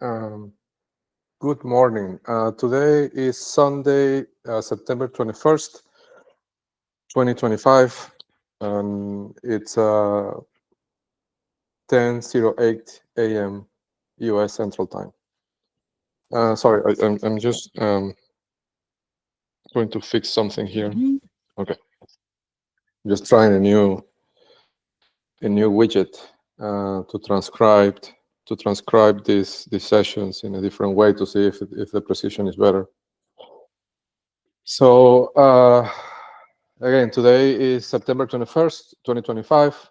Um, Good morning. Today is Sunday, September 21st, 2025, and it's 10:08 a.m. U.S. Central Time. Sorry, I'm just going to fix something here. Okay, just trying a new widget to transcribe these sessions in a different way to see if the precision is better. So again, today is September 21st, 2025.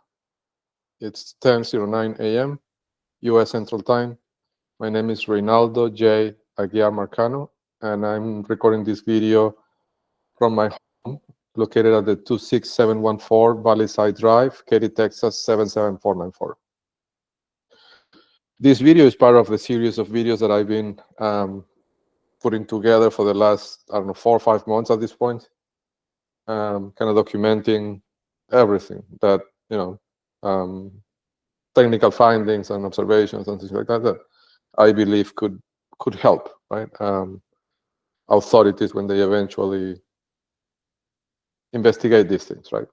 It's 10:09 a.m. U.S. Central Time. My name is Reynaldo J. Aguiar Marcano, and I'm recording this video from my home, located at the 26714 Valley Side Drive, Katy, Texas 77494. This video is part of the series of videos that I've been putting together for the last, I don't know, 4 or 5 months at this point, kind of documenting everything that, technical findings and observations and things like that I believe could help, right? Authorities when they eventually investigate these things, right?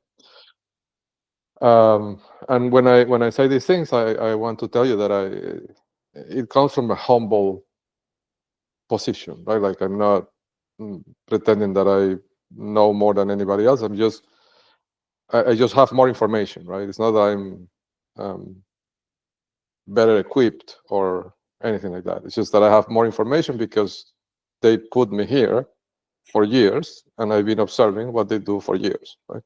And when I say these things, I want to tell you that it comes from a humble position, right? Like I'm not pretending that I know more than anybody else. I just have more information, right? It's not that I'm better equipped or anything like that. It's just that I have more information because they put me here for years, and I've been observing what they do for years, right?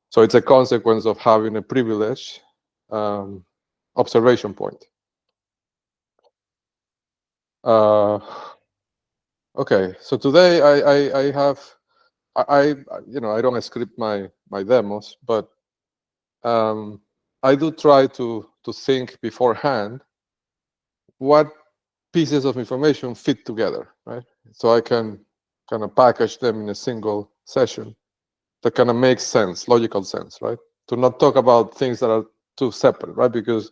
So it's a consequence of having a privileged observation point. Okay, so today I have I don't script my demos, but I do try to think beforehand what pieces of information fit together, right? So I can kind of package them in a single session that kind of makes sense, logical sense, right? To not talk about things that are too separate, right? Because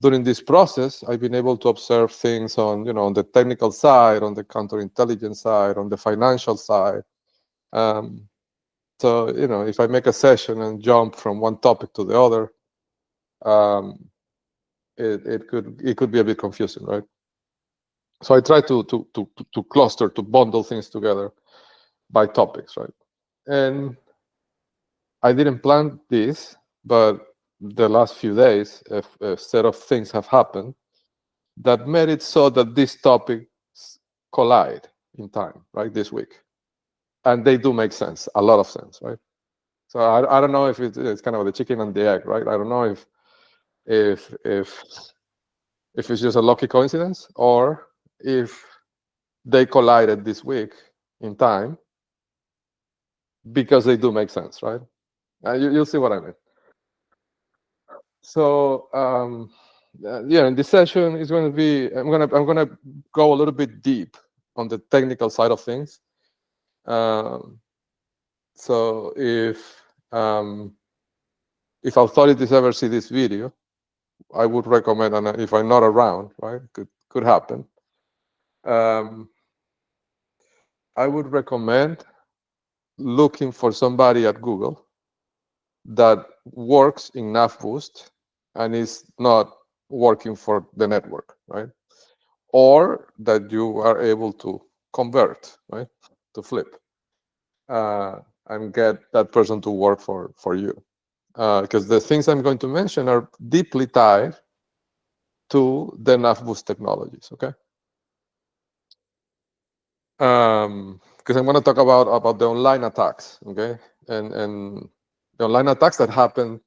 during this process, I've been able to observe things on, on the technical side, on the counterintelligence side, on the financial side. So, if I make a session and jump from one topic to the other, it could be a bit confusing, right? So I try to cluster, to bundle things together by topics, right? And I didn't plan this, but the last few days, a set of things have happened that made it so that these topics collide in time, right, this week. And they do make sense, a lot of sense, right? So I don't know if it's kind of the chicken and the egg, right? I don't know if it's just a lucky coincidence or if they collided this week in time because they do make sense, right? You'll see what I mean. So yeah, in this session is going to be I'm gonna go a little bit deep on the technical side of things. So if authorities ever see this video, I would recommend, and if I'm not around, right, could happen. I would recommend looking for somebody at Google that works in NavBoost and is not working for the network, right? Or that you are able to convert, right, to flip, and get that person to work for you. Because the things I'm going to mention are deeply tied to the NavBoost technologies, okay? Because I'm going to talk about the online attacks, okay? And the online attacks that happened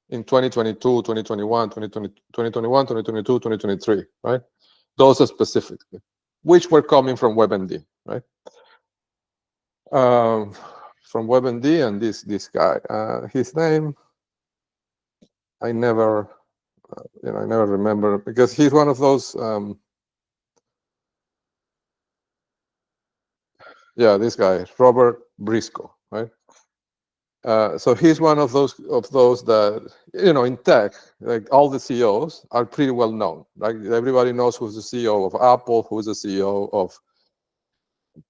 in 2022, 2021, 2021, 2022, 2023, right? Those are specifically, which were coming from WebMD, right? From WebMD and this guy. His name, I never, I never remember, because he's one of those. Yeah, this guy, Robert Briscoe, right? So he's one of those that, in tech, like all the CEOs are pretty well known. Like everybody knows who's the CEO of Apple, who's the CEO of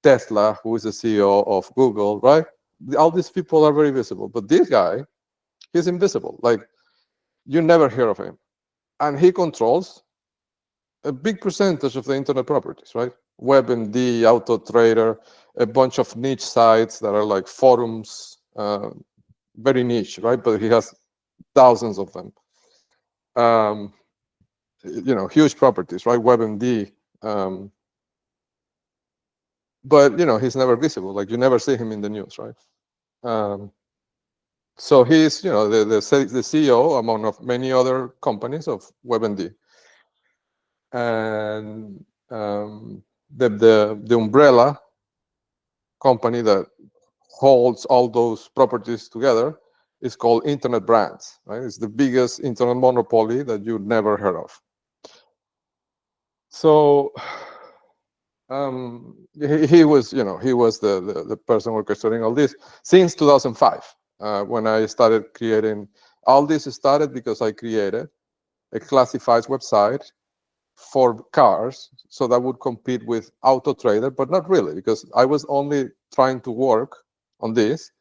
Tesla, who is the CEO of Google, right? All these people are very visible, but this guy, he's invisible. Like you never hear of him, and he controls a big percentage of the internet properties, right? WebMD, AutoTrader, a bunch of niche sites that are like forums, very niche, right? But he has thousands of them. Huge properties, right? WebMD. But he's never visible. Like you never see him in the news, right? So he's the CEO among of many other companies of WebMD, and the umbrella company that holds all those properties together is called Internet Brands, right? It's the biggest internet monopoly that you never heard of. So he was the person orchestrating all this since 2005, when I started creating. All this started because I created a classifieds website for cars, so that would compete with AutoTrader, but not really, because I was only trying to work on this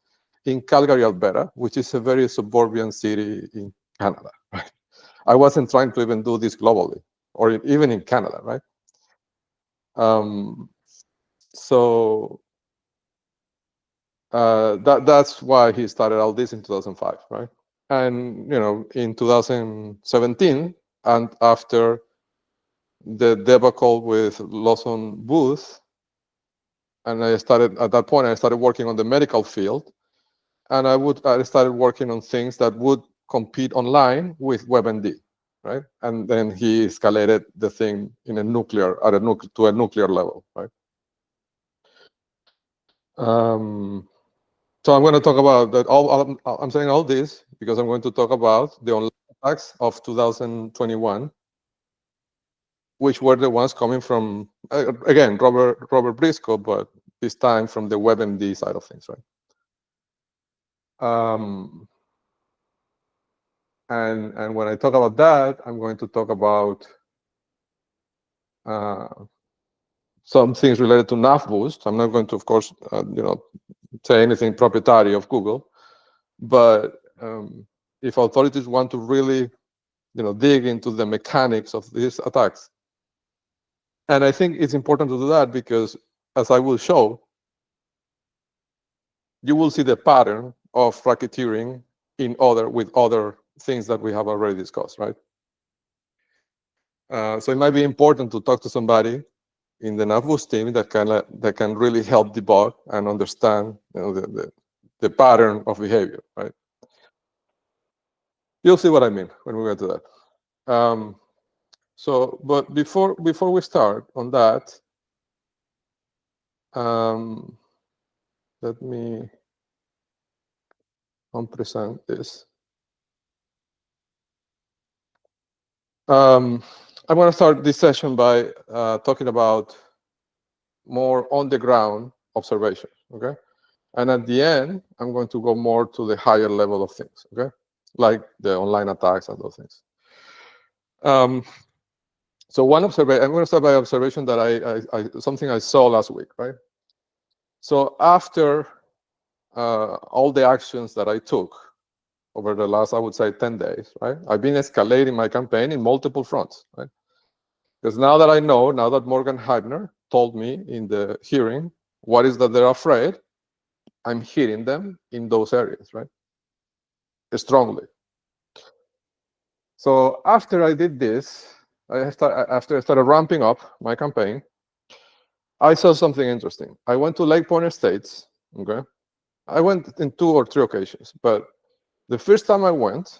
in Calgary, Alberta, which is a very suburban city in Canada, right? I wasn't trying to even do this globally, or even in Canada, right? So that's why he started all this in 2005, right? And in 2017, and after the debacle with Lawson Booth, and at that point I started working on the medical field, and I started working on things that would compete online with WebMD, right? And then he escalated the thing to a nuclear level, right? So I'm going to talk about that. I'm saying all this because I'm going to talk about the online attacks of 2021, which were the ones coming from, again, Robert Briscoe, but this time from the WebMD side of things, right? And when I talk about that, I'm going to talk about some things related to NavBoost. I'm not going to, of course, say anything proprietary of Google, but if authorities want to really, dig into the mechanics of these attacks, and I think it's important to do that because, as I will show, you will see the pattern of racketeering with other things that we have already discussed, right? So it might be important to talk to somebody in the NavBoost team that can really help debug and understand the pattern of behavior, right? You'll see what I mean when we get to that. But before we start on that, let me present this. I'm going to start this session by talking about more on-the-ground observations, okay? And at the end, I'm going to go more to the higher level of things, okay? Like the online attacks and those things. So one observation, I'm going to start by observation that something I saw last week, right? So after all the actions that I took over the last, I would say, 10 days, right? I've been escalating my campaign in multiple fronts, right? Because now that Morgan Heibner told me in the hearing what is that they're afraid, I'm hitting them in those areas, right? Strongly. So after I did this, after I started ramping up my campaign, I saw something interesting. I went to Lake Point Estates, okay? I went in 2 or 3 occasions, but the first time I went,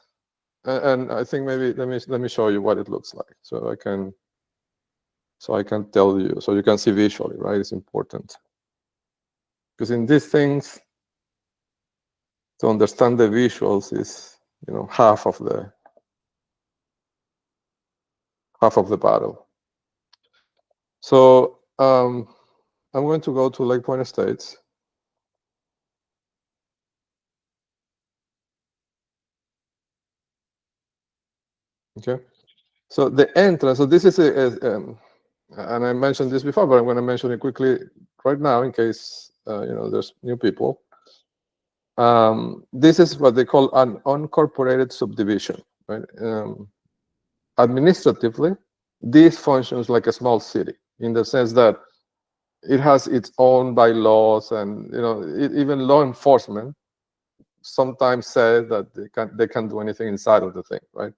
and I think maybe let me show you what it looks like, so I can tell you, so you can see visually, right? It's important because in these things, to understand the visuals is half of the battle. So I'm going to go to Lake Point Estates. Okay, so the entrance. So this is and I mentioned this before, but I'm going to mention it quickly right now in case there's new people. This is what they call an unincorporated subdivision, right? Administratively, this functions like a small city in the sense that it has its own bylaws, and even law enforcement sometimes says that they can't do anything inside of the thing, right?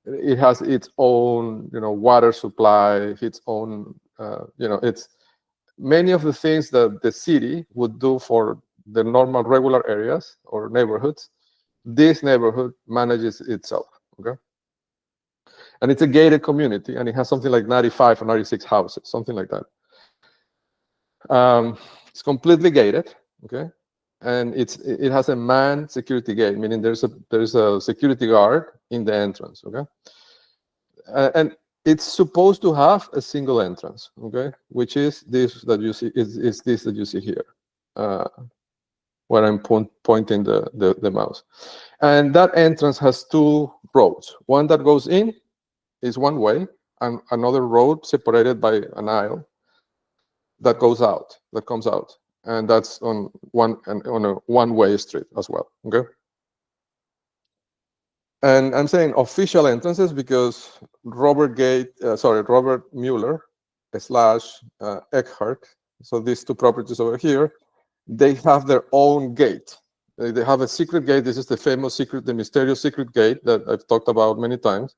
It has its own water supply, its own it's many of the things that the city would do for the normal regular areas or neighborhoods. This neighborhood manages itself. Okay, and it's a gated community, and it has something like 95 or 96 houses, something like that. It's completely gated. Okay, and it has a manned security gate, meaning there's a security guard in the entrance. Okay, and it's supposed to have a single entrance. Okay, which is this that you see is this that you see here, where I'm pointing the mouse, and that entrance has two roads. One that goes in is one way, and another road separated by an aisle that comes out, and that's on a one-way street as well. Okay, and I'm saying official entrances because Robert Mueller / Eckhart. So these two properties over here, they have their own gate. They have a secret gate. This is the famous the mysterious secret gate that I've talked about many times,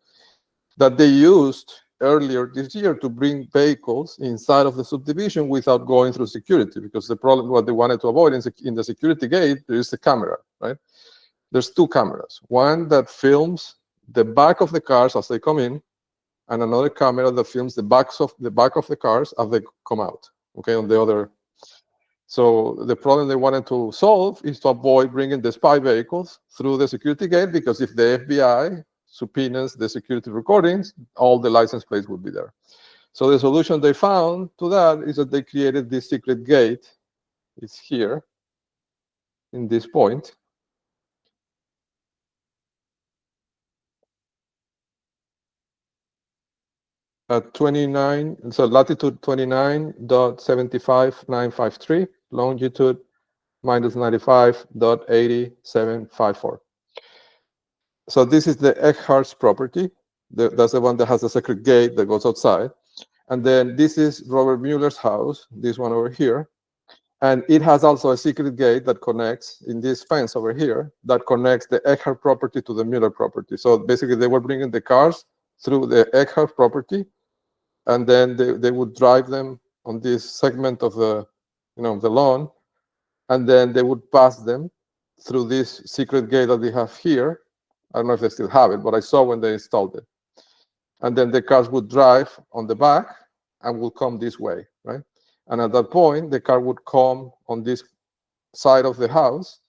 that they used earlier this year to bring vehicles inside of the subdivision without going through security, because the problem, what they wanted to avoid in the security gate, there is the camera, right? There's two cameras, one that films the back of the cars as they come in, and another camera that films the back of the cars as they come out. Okay, on the other. So the problem they wanted to solve is to avoid bringing the spy vehicles through the security gate, because if the FBI subpoenas the security recordings, all the license plates would be there. So the solution they found to that is that they created this secret gate. It's here in this point. At 29, so latitude 29.75953, longitude -95.8754. So this is the Eckhart's property. That's the one that has a secret gate that goes outside. And then this is Robert Mueller's house, this one over here. And it has also a secret gate that connects in this fence over here, that connects the Eckhart property to the Mueller property. So basically they were bringing the cars through the Eckhart property, and then they would drive them on this segment of the the lawn, and then they would pass them through this secret gate that they have here. I don't know if they still have it, but I saw when they installed it. And then the cars would drive on the back and will come this way, right? And at that point, the car would come on this side of the house,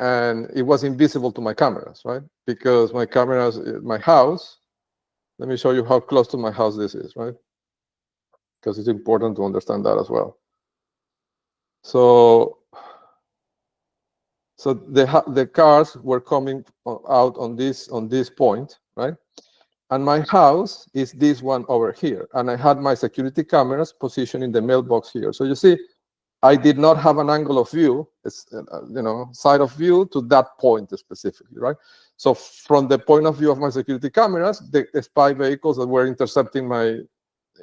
and it was invisible to my cameras, right? Because my cameras, my house, let me show you how close to my house this is, right? Because it's important to understand that as well. So the cars were coming out on this point, right? And my house is this one over here, and I had my security cameras positioned in the mailbox here. So you see, I did not have an angle of view, side of view to that point specifically, right? So from the point of view of my security cameras, the spy vehicles that were intercepting my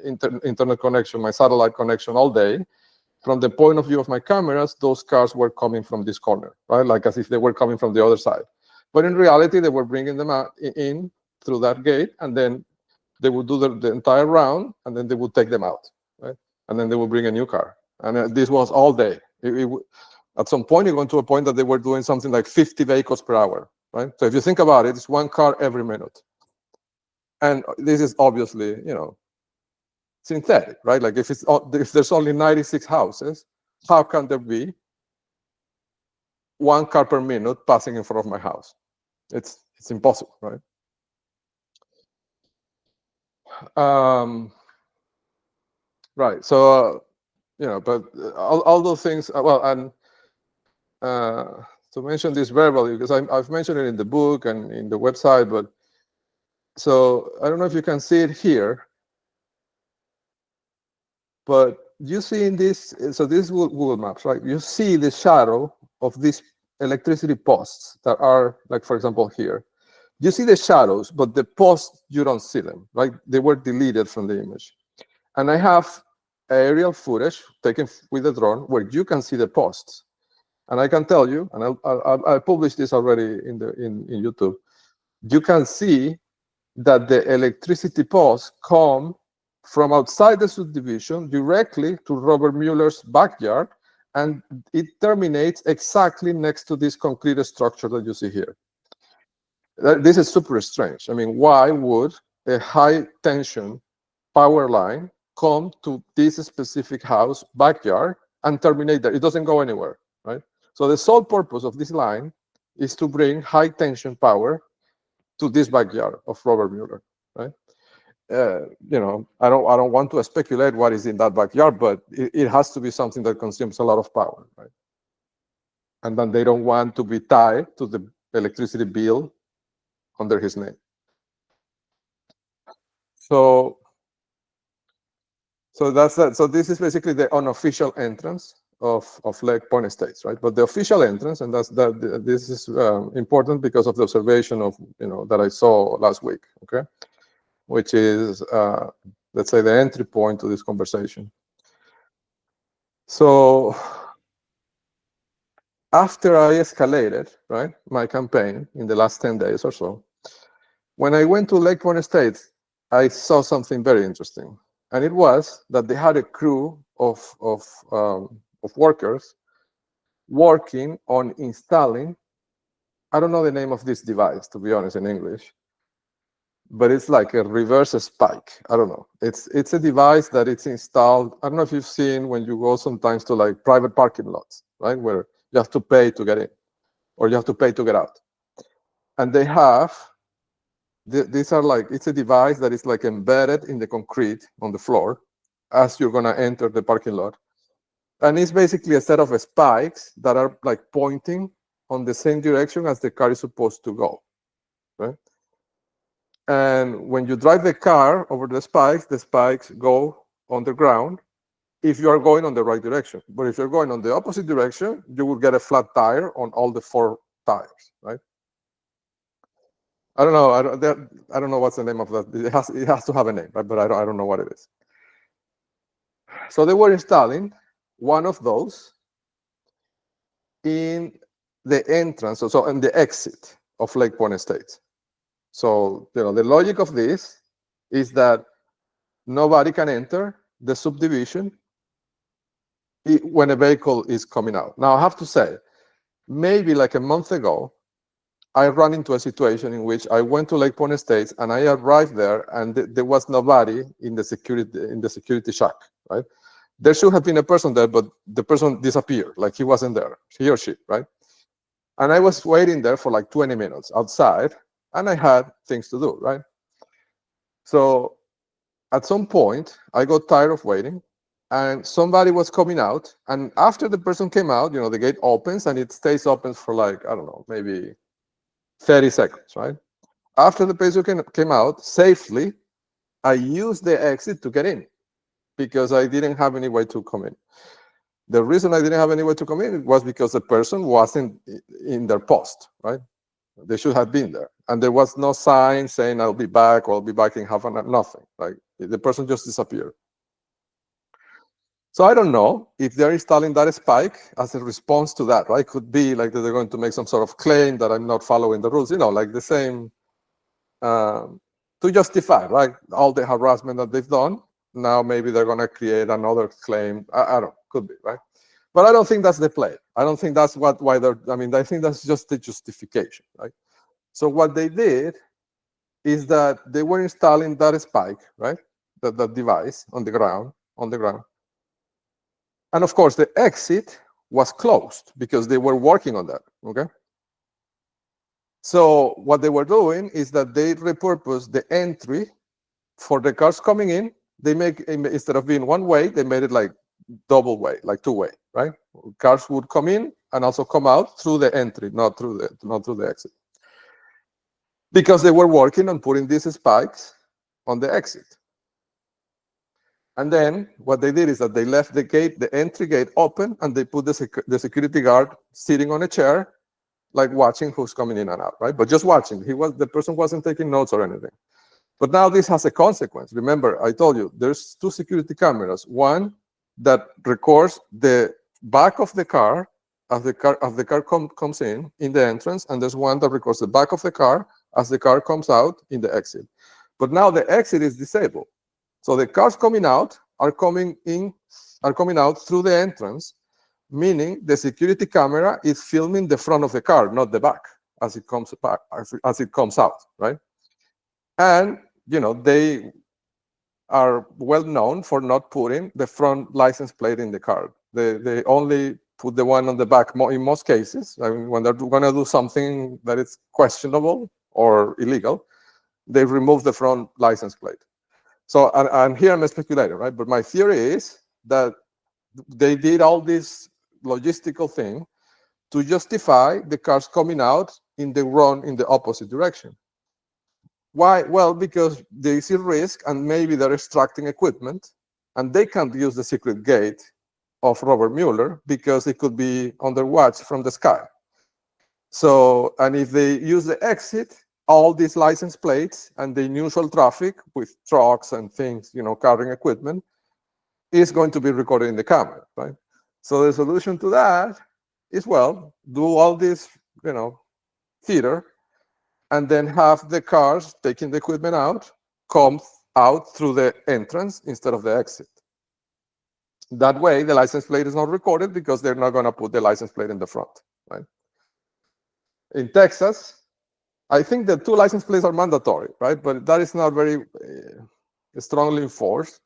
internet connection, my satellite connection all day, from the point of view of my cameras, those cars were coming from this corner, right? Like as if they were coming from the other side. But in reality, they were bringing them out in through that gate, and then they would do the entire round, and then they would take them out, right? And then they would bring a new car. And this was all day. At some point, it went to a point that they were doing something like 50 vehicles per hour, right? So if you think about it, it's one car every minute. And this is obviously, synthetic, right? Like if there's only 96 houses, how can there be one car per minute passing in front of my house? It's impossible, right? Right. So but all those things. Well, and to mention this verbally, because I've mentioned it in the book and in the website, but so I don't know if you can see it here, but you see in this, so this is Google Maps, right? You see the shadow of these electricity posts that are, like, for example, here. You see the shadows, but the posts, you don't see them, right? They were deleted from the image. And I have aerial footage taken with a drone where you can see the posts. And I can tell you, and I published this already in YouTube, you can see that the electricity posts come from outside the subdivision directly to Robert Mueller's backyard, and it terminates exactly next to this concrete structure that you see here. This is super strange. I mean, why would a high tension power line come to this specific house backyard and terminate there? It doesn't go anywhere, right? So the sole purpose of this line is to bring high tension power to this backyard of Robert Mueller, right? You know, I don't want to speculate what is in that backyard, but it has to be something that consumes a lot of power, right? And then they don't want to be tied to the electricity bill under his name. So that's that. So this is basically the unofficial entrance of Lake Point Estates, right? But the official entrance, and this is important because of the observation of, you know, that I saw last week, okay, which is let's say the entry point to this conversation. So after I escalated, right, my campaign in the last 10 days or so, when I went to Lake Point Estates, I saw something very interesting. And it was that they had a crew of workers working on installing, I don't know the name of this device, to be honest, in English, but it's like a reverse spike. I don't know. It's a device that it's installed. I don't know if you've seen when you go sometimes to like private parking lots, right, where you have to pay to get in, or you have to pay to get out. And they have, these are like, it's a device that is like embedded in the concrete on the floor as you're going to enter the parking lot. And it's basically a set of spikes that are like pointing on the same direction as the car is supposed to go, right? And when you drive the car over the spikes go on the ground if you are going on the right direction. But if you're going on the opposite direction, you will get a flat tire on all the 4 tires, right? I don't know. I don't know what's the name of that. It has to have a name, right? But I don't know what it is. So they were installing one of those in the entrance, so in the exit of Lake Point Estates. So, you know, the logic of this is that nobody can enter the subdivision when a vehicle is coming out. Now, I have to say, maybe like a month ago, I ran into a situation in which I went to Lake Point Estates and I arrived there and there was nobody in the security shack, right? There should have been a person there, but the person disappeared, like he wasn't there, he or she, right? And I was waiting there for like 20 minutes outside, and I had things to do, right? So at some point, I got tired of waiting, and somebody was coming out, and after the person came out, you know, the gate opens, and it stays open for like, I don't know, maybe 30 seconds, right? After the person came out safely, I used the exit to get in because I didn't have any way to come in. The reason I didn't have any way to come in was because the person wasn't in their post, right? They should have been there. And there was no sign saying, I'll be back, or I'll be back in half an hour, nothing. Like, the person just disappeared. So I don't know if they're installing that spike as a response to that, right? Could be like that they're going to make some sort of claim that I'm not following the rules, you know, like the same, to justify, right, all the harassment that they've done. Now maybe they're going to create another claim. I don't know, could be, right? But I don't think that's the play. I don't think that's why they're, I mean, I think that's just the justification, right? So what they did is that they were installing that spike, right? That device on the ground. And of course, the exit was closed because they were working on that, okay? So what they were doing is that they repurposed the entry for the cars coming in. They make, instead of being one way, they made it like double way, like 2-way, right? Cars would come in and also come out through the entry, not through the exit, because they were working on putting these spikes on the exit. And then what they did is that they left the entry gate open, and they put the security guard sitting on a chair, like watching who's coming in and out, right? But just watching. The person wasn't taking notes or anything. But now this has a consequence. Remember, I told you there's 2 security cameras. One that records the back of the car as the car comes in the entrance, and there's one that records the back of the car as the car comes out in the exit. But now the exit is disabled. So the cars coming out are coming out through the entrance, meaning the security camera is filming the front of the car, not the back, as it comes back, as it comes out, right? And they are well known for not putting the front license plate in the car. They only put the one on the back in most cases. I mean, when they're going to do something that is questionable or illegal, they remove the front license plate. So, and here I'm speculating, right? But my theory is that they did all this logistical thing to justify the cars coming out in the opposite direction. Why? Well, because they see risk, and maybe they're extracting equipment, and they can't use the secret gate of Robert Mueller because it could be under watch from the sky. So, and if they use the exit, all these license plates and the usual traffic with trucks and things, carrying equipment, is going to be recorded in the camera, right? So the solution to that is, well, do all this, theater, and then have the cars taking the equipment out, come out through the entrance instead of the exit. That way, the license plate is not recorded because they're not going to put the license plate in the front, right? In Texas, I think the 2 license plates are mandatory, right? But that is not very strongly enforced.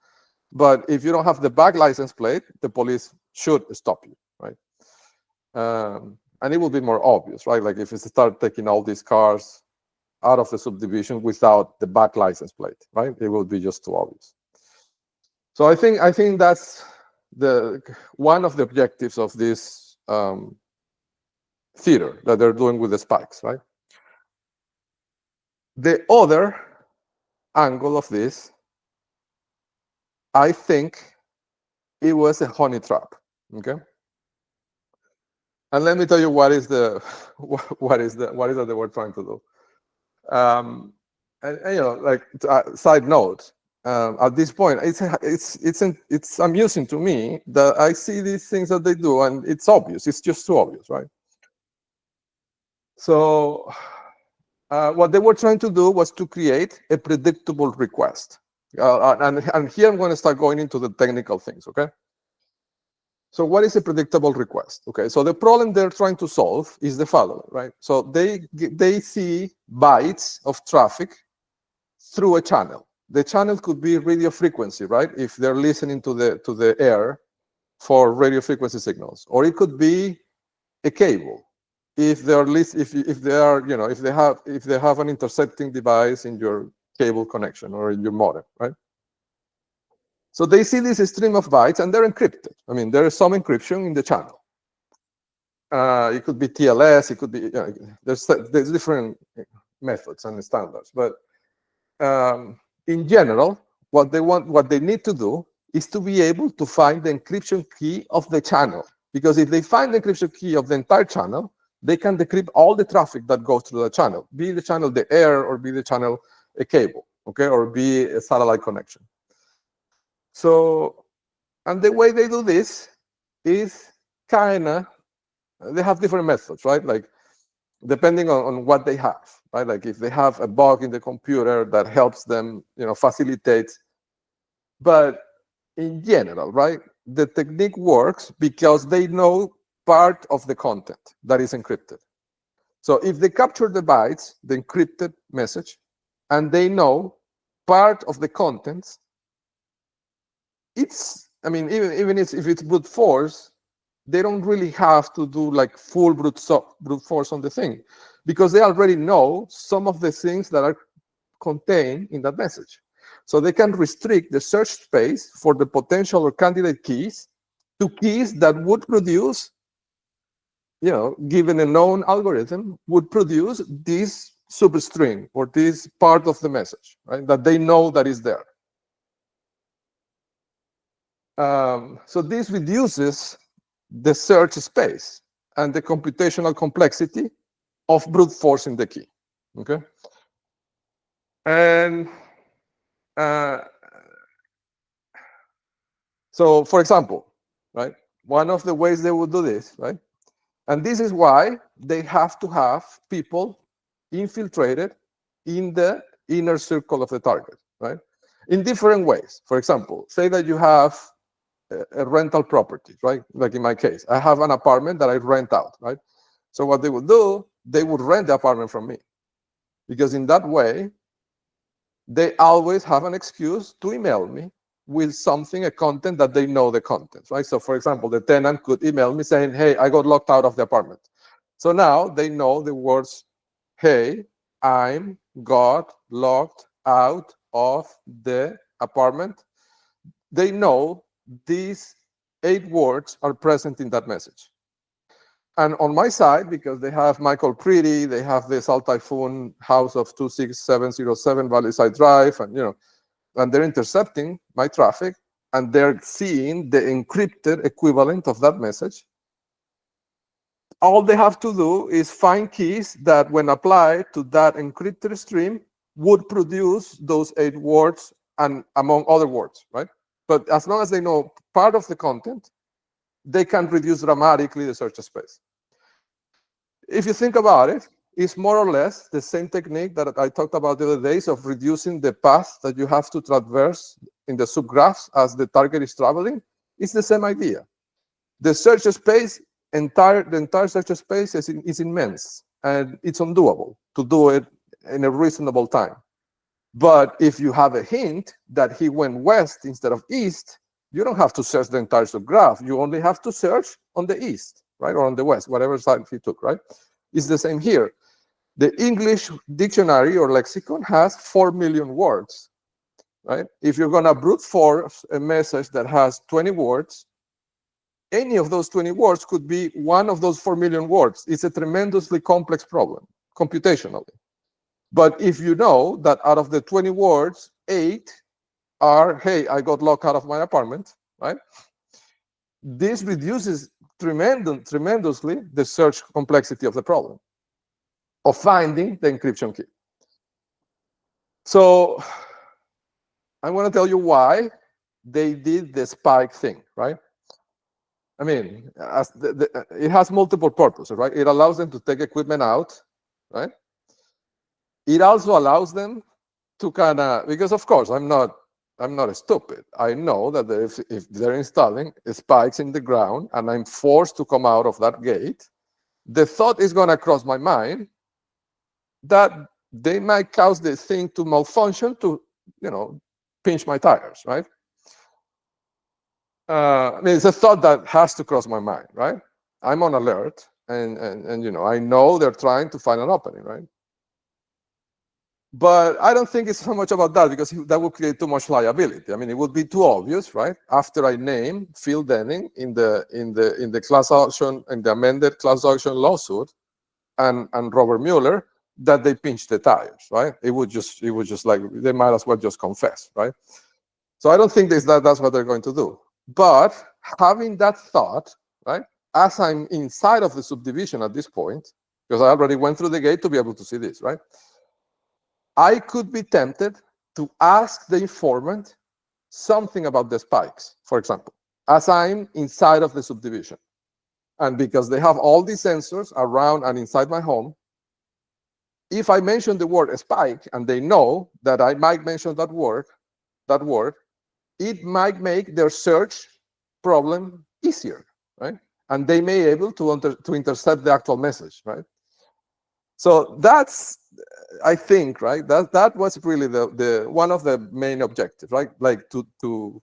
But if you don't have the back license plate, the police should stop you, right? And it will be more obvious, right? Like if you start taking all these cars out of the subdivision without the back license plate, right? It will be just too obvious. So I think that's one of the objectives of this theater that they're doing with the spikes, right? The other angle of this, I think it was a honey trap, okay? And let me tell you what is that they were trying to do. And like side note, at this point, it's amusing to me that I see these things that they do, and it's obvious. It's just too obvious, right? So what they were trying to do was to create a predictable request. And here I'm going to start going into the technical things, okay? So what is a predictable request? Okay, so the problem they're trying to solve is the following, right? So they see bytes of traffic through a channel. The channel could be radio frequency, right? If they're listening to the air for radio frequency signals, or it could be a cable. If they have an intercepting device in your cable connection or in your modem, right? So they see this stream of bytes, and they're encrypted. I mean, there is some encryption in the channel. It could be TLS. It could be there's different methods and standards. But in general, what they need to do is to be able to find the encryption key of the channel. Because if they find the encryption key of the entire channel, they can decrypt all the traffic that goes through the channel, be the channel the air, or be the channel a cable, okay, or be a satellite connection. So, and the way they do this is they have different methods, right? Like, depending on what they have, right? Like if they have a bug in the computer that helps them, facilitate. But in general, right, the technique works because they know part of the content that is encrypted. So if they capture the bytes, the encrypted message, and they know part of the contents, even if it's brute force, they don't really have to do like full brute force on the thing, because they already know some of the things that are contained in that message. So they can restrict the search space for the potential or candidate keys to keys that would produce given a known algorithm, would produce this substring or this part of the message, right? That they know that is there. So this reduces the search space and the computational complexity of brute forcing the key. Okay. And so, for example, right, one of the ways they would do this, right, and this is why they have to have people infiltrated in the inner circle of the target, right, in different ways. For example, say that you have a rental property, right? Like in my case, I have an apartment that I rent out, right? So what they would do, they would rent the apartment from me, because in that way, they always have an excuse to email me with something, a content that they know the content, right? So for example, the tenant could email me saying, hey, I got locked out of the apartment. So now they know the words, hey, I'm got locked out of the apartment. They know these 8 words are present in that message. And on my side, because they have Michael Pretty, they have the Salt Typhoon house of 26707 Valleyside Drive, and they're intercepting my traffic, and they're seeing the encrypted equivalent of that message. All they have to do is find keys that, when applied to that encrypted stream, would produce those 8 words and among other words, right? But as long as they know part of the content, they can reduce dramatically the search space. If you think about it, it's more or less the same technique that I talked about the other days of reducing the path that you have to traverse in the subgraphs as the target is traveling. It's the same idea. The search space, the entire search space is immense, and it's undoable to do it in a reasonable time. But if you have a hint that he went west instead of east, you don't have to search the entire subgraph. You only have to search on the east, right, or on the west, whatever side he took, right? It's the same here. The English dictionary or lexicon has 4 million words, right? If you're going to brute force a message that has 20 words, any of those 20 words could be one of those 4 million words. It's a tremendously complex problem, computationally. But if you know that out of the 20 words, 8 are, hey, I got locked out of my apartment, right? This reduces tremendously the search complexity of the problem of finding the encryption key. So I'm going to tell you why they did the spike thing, right? I mean, it has multiple purposes, right? It allows them to take equipment out, right? It also allows them to kind of, because of course I'm not stupid. I know that if they're installing spikes in the ground and I'm forced to come out of that gate, the thought is going to cross my mind that they might cause the thing to malfunction to, pinch my tires, right? I mean, it's a thought that has to cross my mind, right? I'm on alert, and I know they're trying to find an opening, right? But I don't think it's so much about that, because that would create too much liability. I mean, it would be too obvious, right? After I name Phil Denning in the class action, in the amended class action lawsuit, and Robert Mueller, that they pinched the tires, right? It would just like, they might as well just confess, right? So I don't think that's what they're going to do. But having that thought, right, as I'm inside of the subdivision at this point, because I already went through the gate to be able to see this, right? I could be tempted to ask the informant something about the spikes, for example, as I'm inside of the subdivision. And because they have all these sensors around and inside my home, if I mention the word spike and they know that I might mention that word, it might make their search problem easier, right? And they may be able to intercept the actual message, right? So that's, I think, right, that was really the one of the main objectives, right? Like to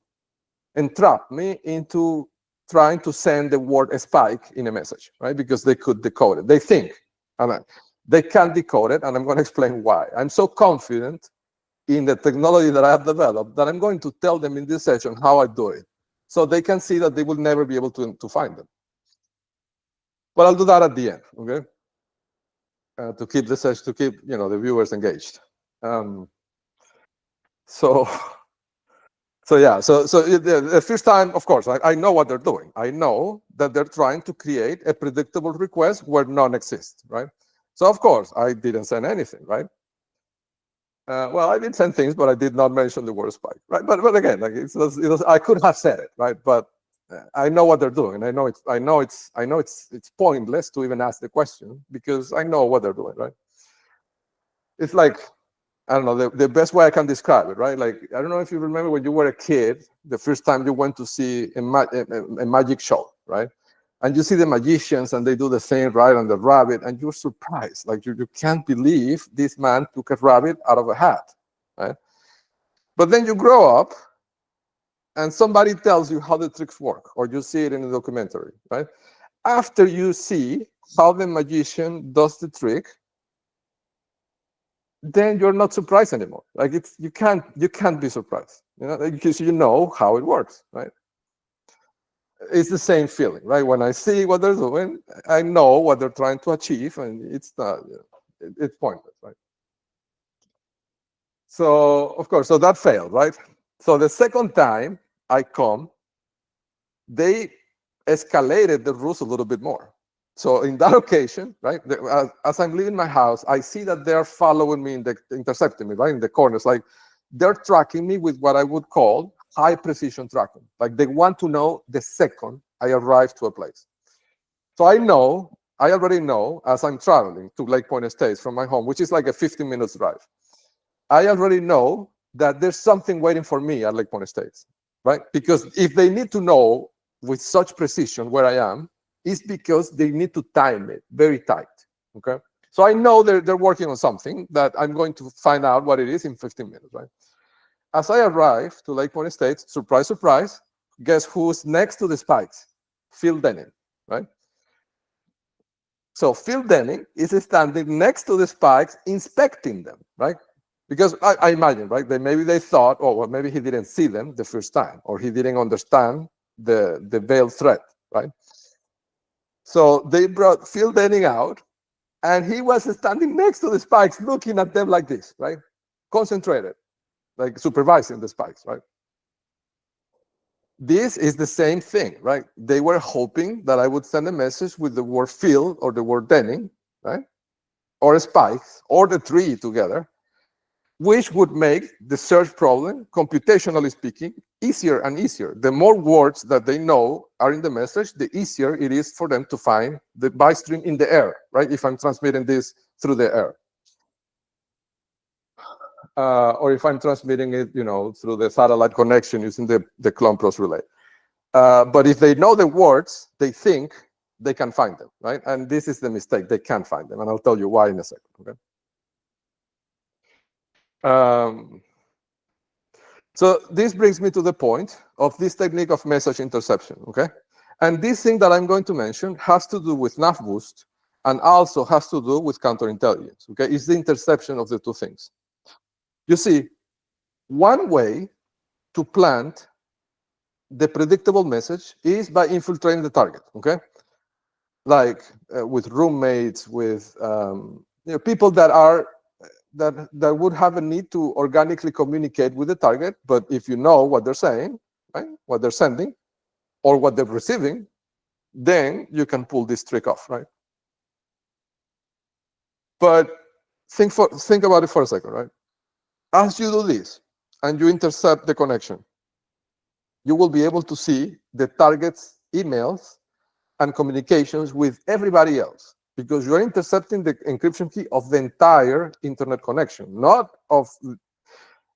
entrap me into trying to send the word spike in a message, right? Because they could decode it. They think, and they can decode it, and I'm going to explain why. I'm so confident in the technology that I have developed that I'm going to tell them in this session how I do it, so they can see that they will never be able to find them. But I'll do that at the end, okay? To keep the session, to keep the viewers engaged. So yeah, so the first time, of course, I know what they're doing. I know that they're trying to create a predictable request where none exists, right? So of course, I didn't send anything, right? Well, I did send things, but I did not mention the word spike, right? But again, like I could have said it, right? But I know what they're doing. I know it's pointless to even ask the question because I know what they're doing, right? It's like, I don't know, the best way I can describe it, right? Like, I don't know if you remember when you were a kid, the first time you went to see a magic show, right? And you see the magicians and they do the thing, right? And the rabbit, and you're surprised. Like, you can't believe this man took a rabbit out of a hat, right? But then you grow up and somebody tells you how the tricks work, or you see it in a documentary, right? After you see how the magician does the trick, then you're not surprised anymore. Like, you can't be surprised, because you know how it works, right? It's the same feeling, right? When I see what they're doing, I know what they're trying to achieve, and it's not, it's pointless, right? So of course, so that failed, right? So the second time I come, they escalated the rules a little bit more. So in that occasion, right, as I'm leaving my house, I see that they're following me, intercepting me, right, in the corners. Like, they're tracking me with what I would call high precision tracking. Like, they want to know the second I arrive to a place. So I already know, as I'm traveling to Lake Point Estates from my home, which is like a 15-minute drive, I already know that there's something waiting for me at Lake Point Estates, right? Because if they need to know with such precision where I am, it's because they need to time it very tight, okay? So I know they're working on something that I'm going to find out what it is in 15 minutes, right? As I arrive to Lake Point Estates, surprise, surprise, guess who's next to the spikes? Phil Denning, right? So Phil Denning is standing next to the spikes, inspecting them, right? Because I imagine, right, that maybe they thought, oh, well, maybe he didn't see them the first time, or he didn't understand the veiled threat, right? So they brought Phil Denning out, and he was standing next to the spikes, looking at them like this, right? Concentrated, like supervising the spikes, right? This is the same thing, right? They were hoping that I would send a message with the word Phil or the word Denning, right? Or spikes, or the three together, which would make the search problem, computationally speaking, easier and easier. The more words that they know are in the message, the easier it is for them to find the byte stream in the air, right? If I'm transmitting this through the air. Or if I'm transmitting it, through the satellite connection using the Clompros relay. But if they know the words, they think they can find them, right? And this is the mistake. They can't find them. And I'll tell you why in a second, okay? So this brings me to the point of this technique of message interception, okay? And this thing that I'm going to mention has to do with nav boost and also has to do with counterintelligence, okay? It's the interception of the two things. You see, one way to plant the predictable message is by infiltrating the target, okay? Like with roommates, with people that would have a need to organically communicate with the target, but if you know what they're saying, right, what they're sending, or what they're receiving, then you can pull this trick off, right? But think about it for a second, right? As you do this and you intercept the connection, you will be able to see the target's emails and communications with everybody else, because you're intercepting the encryption key of the entire internet connection, not of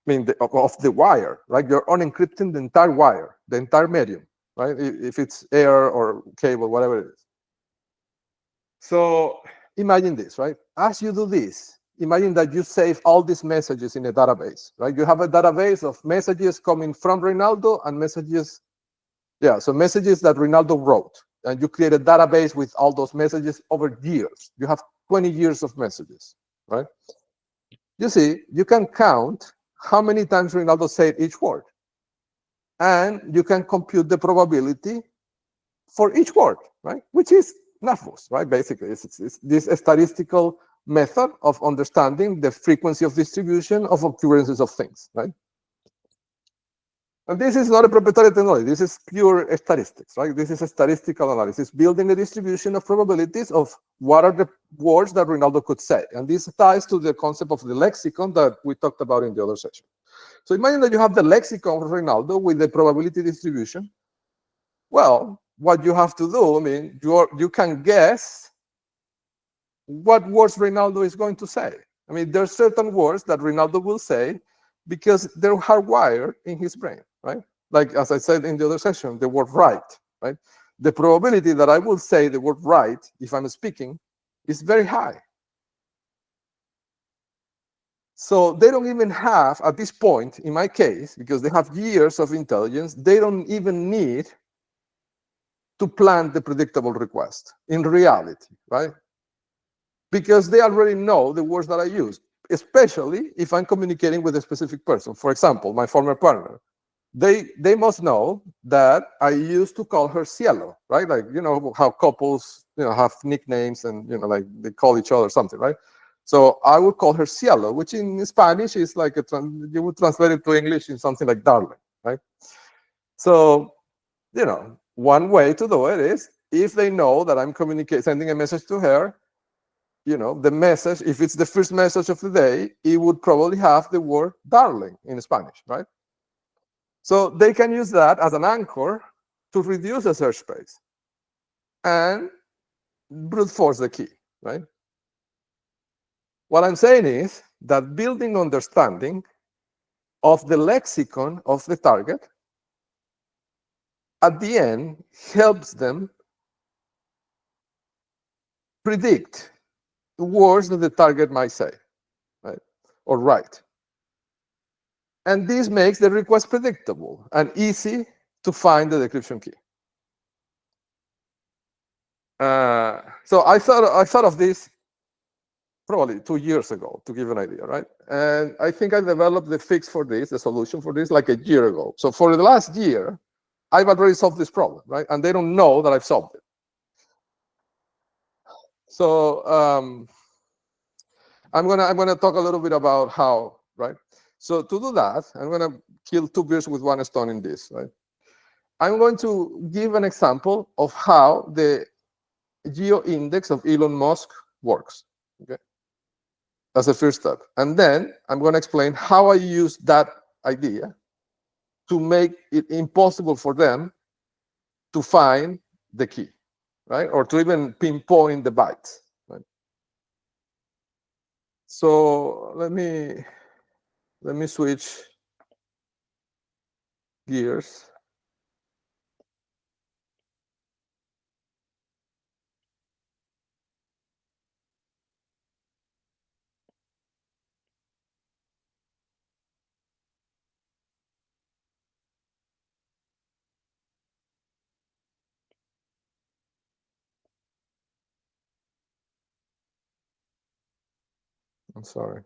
the wire, right? You're unencrypting the entire wire, the entire medium, right? If it's air or cable, whatever it is. So imagine this, right? As you do this, imagine that you save all these messages in a database, right? You have a database of messages coming from Reynaldo and messages, so messages that Reynaldo wrote. And you create a database with all those messages over years. You have 20 years of messages, right? You see, you can count how many times Reynaldo said each word. And you can compute the probability for each word, right? Which is NAFBOOS, right? Basically, it's this statistical method of understanding the frequency of distribution of occurrences of things, right? And this is not a proprietary technology. This is pure statistics, right? This is a statistical analysis, building a distribution of probabilities of what are the words that Ronaldo could say. And this ties to the concept of the lexicon that we talked about in the other session. So imagine that you have the lexicon of Ronaldo with the probability distribution. Well, what you have to do, I mean, you can guess what words Ronaldo is going to say. I mean, there are certain words that Ronaldo will say because they're hardwired in his brain, right? Like, as I said in the other session, the word right, right? The probability that I will say the word right if I'm speaking is very high. So they don't even have, at this point, in my case, because they have years of intelligence, they don't even need to plan the predictable request in reality, right? Because they already know the words that I use, especially if I'm communicating with a specific person. For example, my former partner. They must know that I used to call her Cielo, right? Like, you know, how couples, you know, have nicknames and, you know, like they call each other something, right? So I would call her Cielo, which in Spanish is like, you would translate it to English in something like darling, right? So, you know, one way to do it is if they know that I'm sending a message to her, you know, the message, if it's the first message of the day, it would probably have the word darling in Spanish, right? So they can use that as an anchor to reduce the search space and brute force the key, right? What I'm saying is that building understanding of the lexicon of the target at the end helps them predict the words that the target might say, right? Or write. And this makes the request predictable and easy to find the decryption key. So I thought of this probably 2 years ago, to give an idea, right? And I think I developed the fix for this, the solution for this, like a year ago. So for the last year, I've already solved this problem, right? And they don't know that I've solved it. So I'm gonna talk a little bit about how, right? So to do that, I'm gonna kill two birds with one stone in this, right? I'm going to give an example of how the geo index of Elon Musk works. Okay, that's the first step, and then I'm going to explain how I use that idea to make it impossible for them to find the key, right, or to even pinpoint the bytes. Right? So let me switch gears. I'm sorry.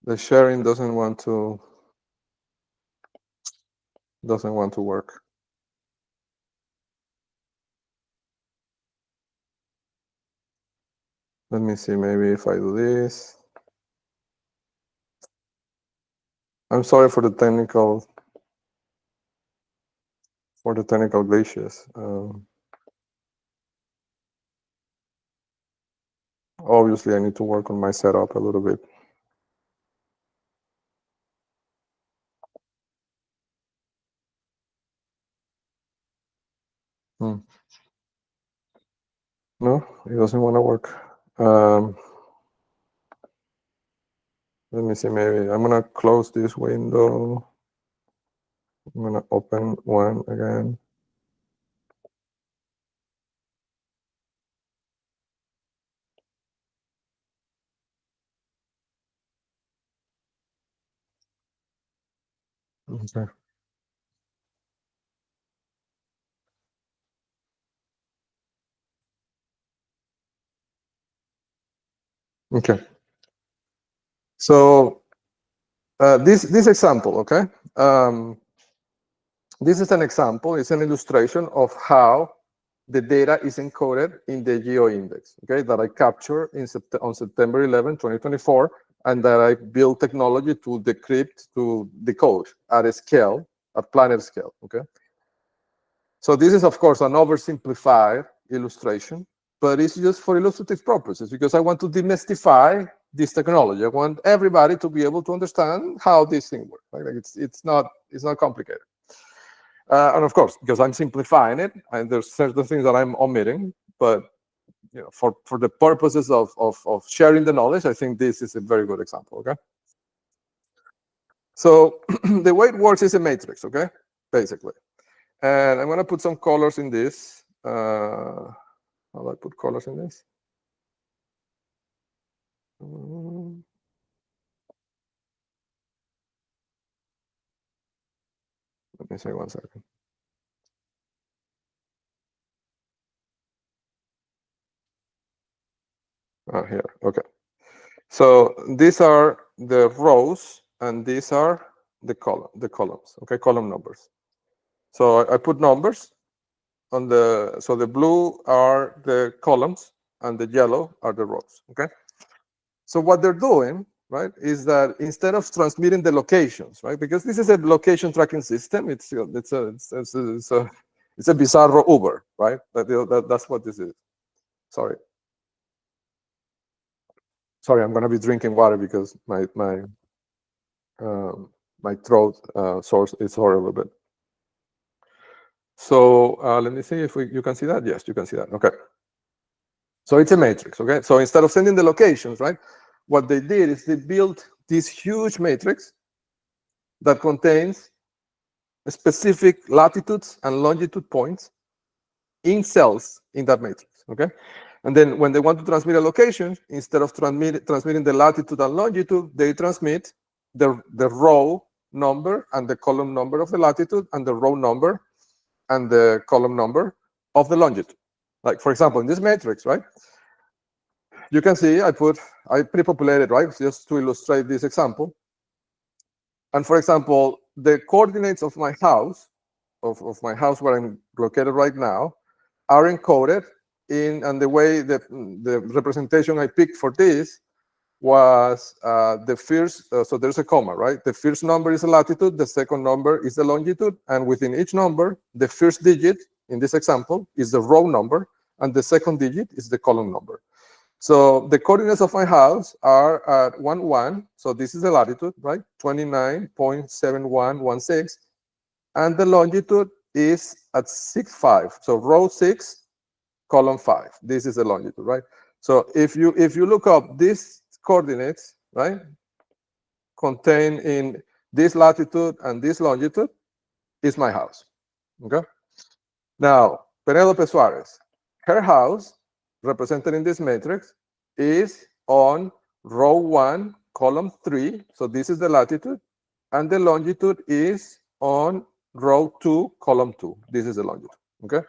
The sharing doesn't want to work. Let me see, maybe if I do this. I'm sorry for the technical glitches. Obviously, I need to work on my setup a little bit. No, it doesn't want to work. Let me see, maybe I'm going to close this window. I'm going to open one again. Okay. Okay. So this example, okay, this is an example. It's an illustration of how the data is encoded in the GeoIndex, okay, that I captured on September 11, 2024, and that I built technology to decrypt, to decode at a scale, at planet scale, okay? So this is, of course, an oversimplified illustration, but it's just for illustrative purposes because I want to demystify this technology. I want everybody to be able to understand how this thing works. Right? Like it's not complicated. And of course, because I'm simplifying it, and there's certain things that I'm omitting, but you know, for the purposes of sharing the knowledge, I think this is a very good example. Okay. So the way it works is a matrix. Okay, basically. And I'm going to put some colors in this. How do I put colors in this? Let me say 1 second. Here, okay. So these are the rows, and these are the columns, okay, column numbers. So I put numbers on so the blue are the columns, and the yellow are the rows, okay? So what they're doing, right, is that instead of transmitting the locations, right, because this is a location tracking system, it's a bizarro Uber, right? That's what this is. Sorry, I'm gonna be drinking water because my throat source is sore a little bit. So let me see if you can see that. Yes, you can see that. Okay. So it's a matrix. Okay. So instead of sending the locations, right, what they did is they built this huge matrix that contains specific latitudes and longitude points in cells in that matrix. Okay. And then when they want to transmit a location, instead of transmitting the latitude and longitude, they transmit the row number and the column number of the latitude, and the row number and the column number of the longitude. Like, for example, in this matrix, right, you can see I pre-populated, right, just to illustrate this example. And for example, the coordinates of my house, of my house where I'm located right now, are encoded in, and the way the representation I picked for this was the first, so there's a comma, right? The first number is the latitude, the second number is the longitude, and within each number, the first digit, in this example, is the row number, and the second digit is the column number. So the coordinates of my house are at 1, 1, so this is the latitude, right? 29.7116, and the longitude is at 6, 5, so row 6, column 5. This is the longitude, right? So if you look up these coordinates, right, contained in this latitude and this longitude, is my house. Okay. Now, Penelope Suarez, her house, represented in this matrix, is on row 1, column 3. So this is the latitude, and the longitude is on row 2, column 2. This is the longitude. Okay.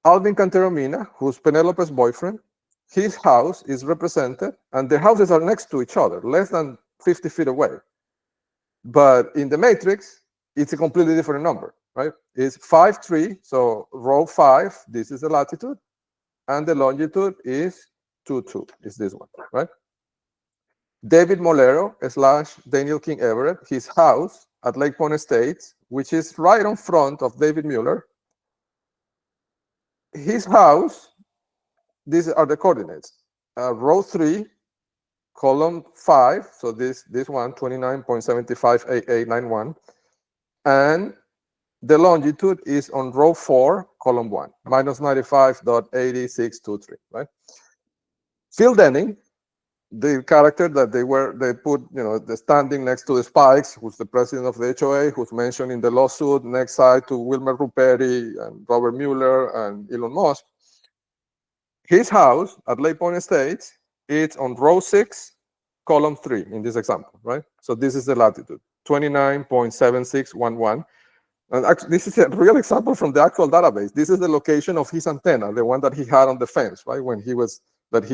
Alvin Canteromina, who's Penelope's boyfriend, his house is represented, and the houses are next to each other, less than 50 feet away. But in the matrix, it's a completely different number, right? It's 5, 3, so row 5, this is the latitude, and the longitude is 2, 2, is this one, right? David Molero / Daniel King Everett, his house at Lake Point Estates, which is right in front of David Mueller, his house, these are the coordinates. Row 3, column 5, so this one, 29.758891, and the longitude is on row 4, column 1, minus 95.8623, right? Phil Denning, the character that they put, the standing next to the Spikes, who's the president of the HOA, who's mentioned in the lawsuit next side to Wilmer Ruperi and Robert Mueller and Elon Musk. His house at Lake Point Estates, it's on row 6, column 3 in this example, right? So this is the latitude. 29.7611. And actually, this is a real example from the actual database. This is the location of his antenna, the one that he had on the fence, right? When he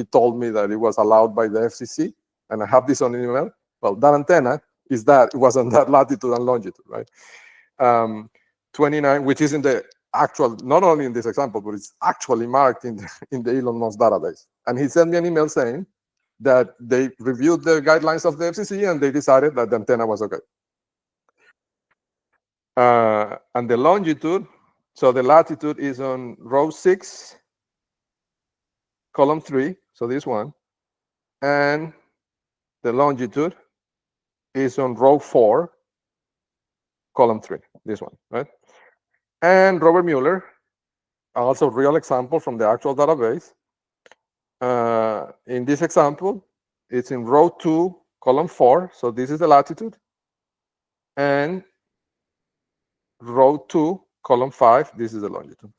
told me that it was allowed by the FCC, and I have this on email. Well, that antenna it was on that latitude and longitude, right? 29, which is in the actual, not only in this example, but it's actually marked in the Elon Musk database. And he sent me an email saying that they reviewed the guidelines of the FCC and they decided that the antenna was okay. And the longitude, so the latitude is on row 6, column 3, so this one, and the longitude is on row 4, column 3, this one, right? And Robert Mueller, also real example from the actual database. In this example, it's in row 2, column 4, so this is the latitude, and row 2, column 5, this is the longitude.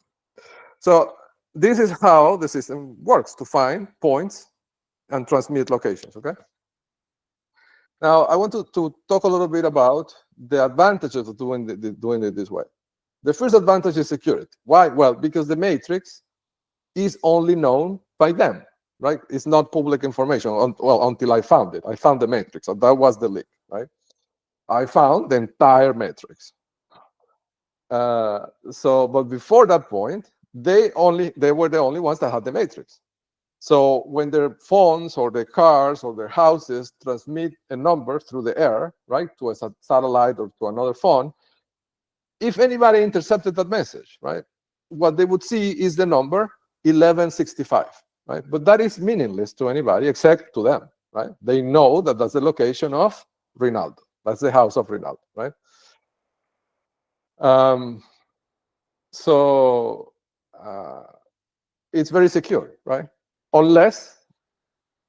So this is how the system works to find points and transmit locations, okay? Now, I want to talk a little bit about the advantages of doing it this way. The first advantage is security. Why? Well, because the matrix is only known by them, right? It's not public information, well, until I found it. I found the matrix, so that was the leak, right? I found the entire matrix. But before that point, they were the only ones that had the matrix. So when their phones or their cars or their houses transmit a number through the air, right, to a satellite or to another phone, if anybody intercepted that message, right, what they would see is the number 1165, right? But that is meaningless to anybody except to them, right? They know that that's the location of Rinaldo. That's the house of Rinaldo, right? So it's very secure, right? Unless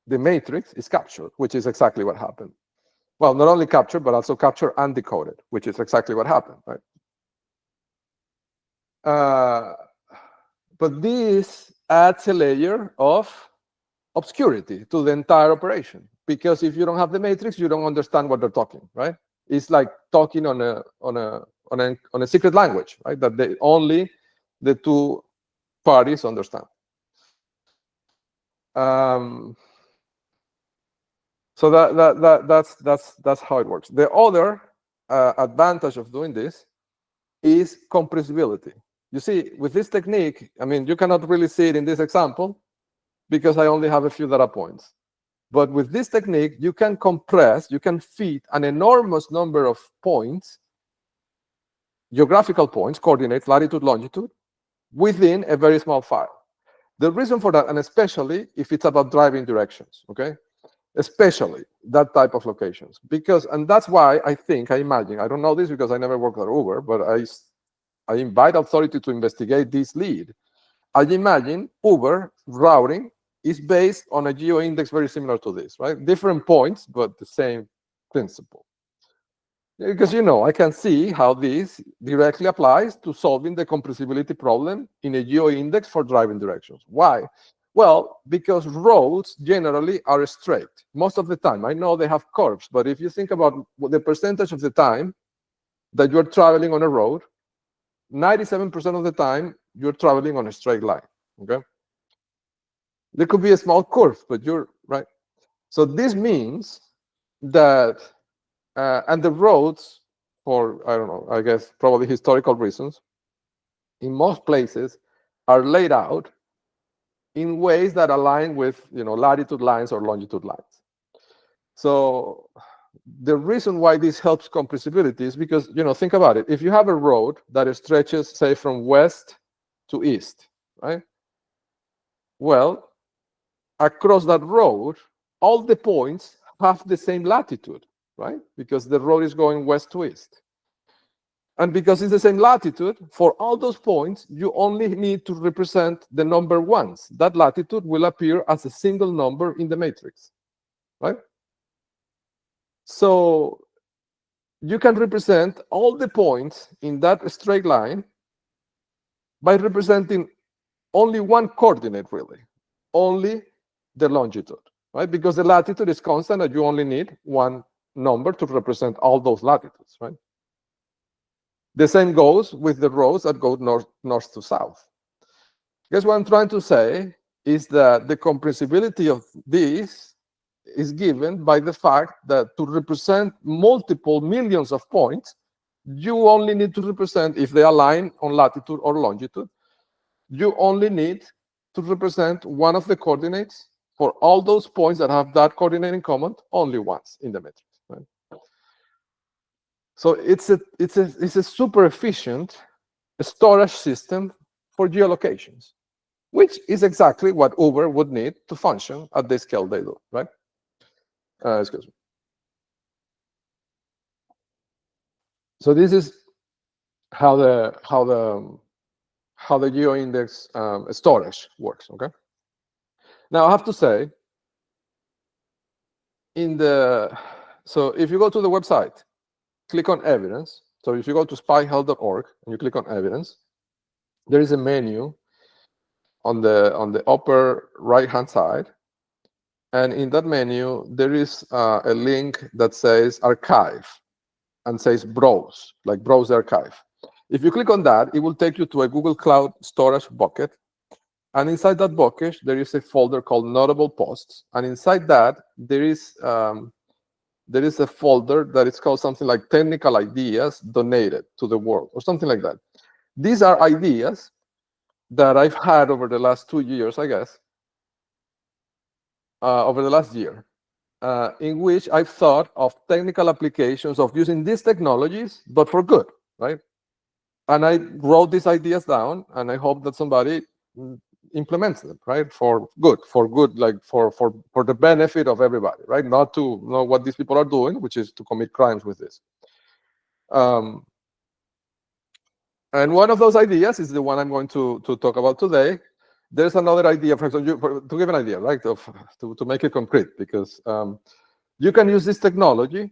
the matrix is captured, which is exactly what happened. Well, not only captured, but also captured and decoded, which is exactly what happened, right? But this adds a layer of obscurity to the entire operation, because if you don't have the matrix, you don't understand what they're talking, right? It's like talking on a secret language, right? That only the two parties understand. So that's how it works. The other advantage of doing this is compressibility. You see, with this technique, I mean, you cannot really see it in this example because I only have a few data points. But with this technique, you can compress, you can fit an enormous number of points, geographical points, coordinates, latitude, longitude, within a very small file. The reason for that, and especially if it's about driving directions, okay? Especially that type of locations. And that's why I imagine, I don't know this because I never worked at Uber, but I invite authority to investigate this lead. I imagine Uber routing is based on a geo-index very similar to this, right? Different points, but the same principle. Because, I can see how this directly applies to solving the compressibility problem in a geo-index for driving directions. Why? Well, because roads generally are straight most of the time. I know they have curves, but if you think about the percentage of the time that you're traveling on a road, 97% of the time you're traveling on a straight line, okay? There could be a small curve, but you're right. So this means that, and the roads, for, I don't know, I guess probably historical reasons, in most places are laid out in ways that align with, latitude lines or longitude lines. So the reason why this helps compressibility is because, think about it. If you have a road that stretches, say, from west to east, right? Well, across that road, all the points have the same latitude, right? Because the road is going west to east. And because it's the same latitude, for all those points, you only need to represent the number once. That latitude will appear as a single number in the matrix, right? So you can represent all the points in that straight line by representing only one coordinate, really, only the longitude, right? Because the latitude is constant and you only need one number to represent all those latitudes, right? The same goes with the rows that go north to south. Guess what I'm trying to say is that the comprehensibility of this is given by the fact that to represent multiple millions of points, you only need to represent, if they align on latitude or longitude, you only need to represent one of the coordinates for all those points that have that coordinate in common only once in the matrix. Right? So it's a super efficient storage system for geolocations, which is exactly what Uber would need to function at the scale they do, right? Excuse me. So this is how the GeoIndex storage works. Okay. Now I have to say, so if you go to the website, click on evidence. So if you go to spyhealth.org and you click on evidence, there is a menu on the upper right-hand side. And in that menu, there is a link that says archive and says browse, like browse the archive. If you click on that, it will take you to a Google Cloud storage bucket. And inside that bucket, there is a folder called notable posts. And inside that, there is a folder that is called something like technical ideas donated to the world or something like that. These are ideas that I've had over the last 2 years, I guess, over the last year, in which I've thought of technical applications of using these technologies, but for good, right? And I wrote these ideas down, and I hope that somebody implements them, right? For good, like for the benefit of everybody, right? Not to know what these people are doing, which is to commit crimes with this. And one of those ideas is the one I'm going to talk about today. There's another idea, for example, to give an idea, right, to make it concrete, because you can use this technology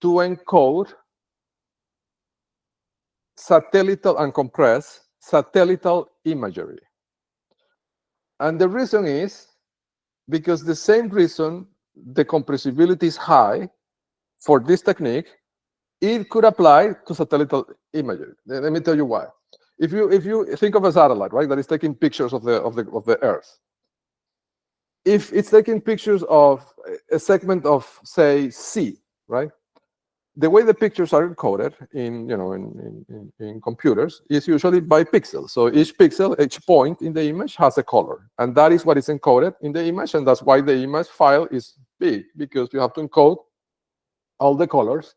to encode satellite and compress satellite imagery. And the reason is because the same reason the compressibility is high for this technique, it could apply to satellite imagery. Let me tell you why. If you think of a satellite, right, that is taking pictures of the Earth, if it's taking pictures of a segment of, say, sea, right, the way the pictures are encoded in computers is usually by pixels. So each pixel, each point in the image has a color, and that is what is encoded in the image, and that's why the image file is big, because you have to encode all the colors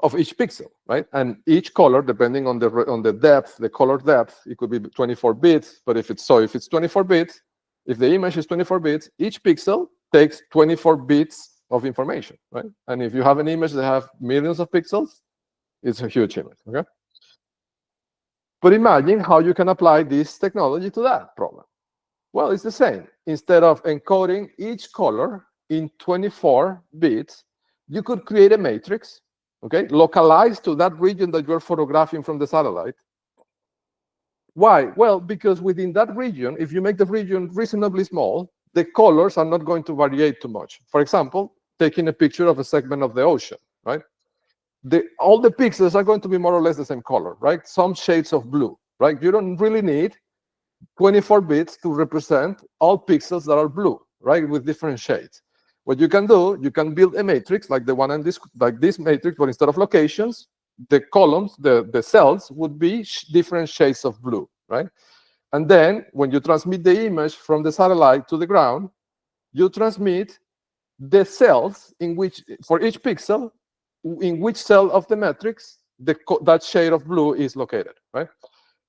of each pixel, right? And each color, depending on the depth, the color depth, it could be 24 bits. But if it's 24 bits, if the image is 24 bits, each pixel takes 24 bits of information, right? And if you have an image that have millions of pixels, it's a huge image, okay? But imagine how you can apply this technology to that problem. Well, it's the same. Instead of encoding each color in 24 bits, you could create a matrix, okay, localized to that region that you're photographing from the satellite. Why? Well, because within that region, if you make the region reasonably small, the colors are not going to vary too much. For example, taking a picture of a segment of the ocean, right? All the pixels are going to be more or less the same color, right? Some shades of blue, right? You don't really need 24 bits to represent all pixels that are blue, right, with different shades. What you can do, you can build a matrix like the one in this, like this matrix, but instead of locations, the columns, the cells would be different shades of blue, right? And then when you transmit the image from the satellite to the ground, you transmit the cells in which, for each pixel, in which cell of the matrix that shade of blue is located, right?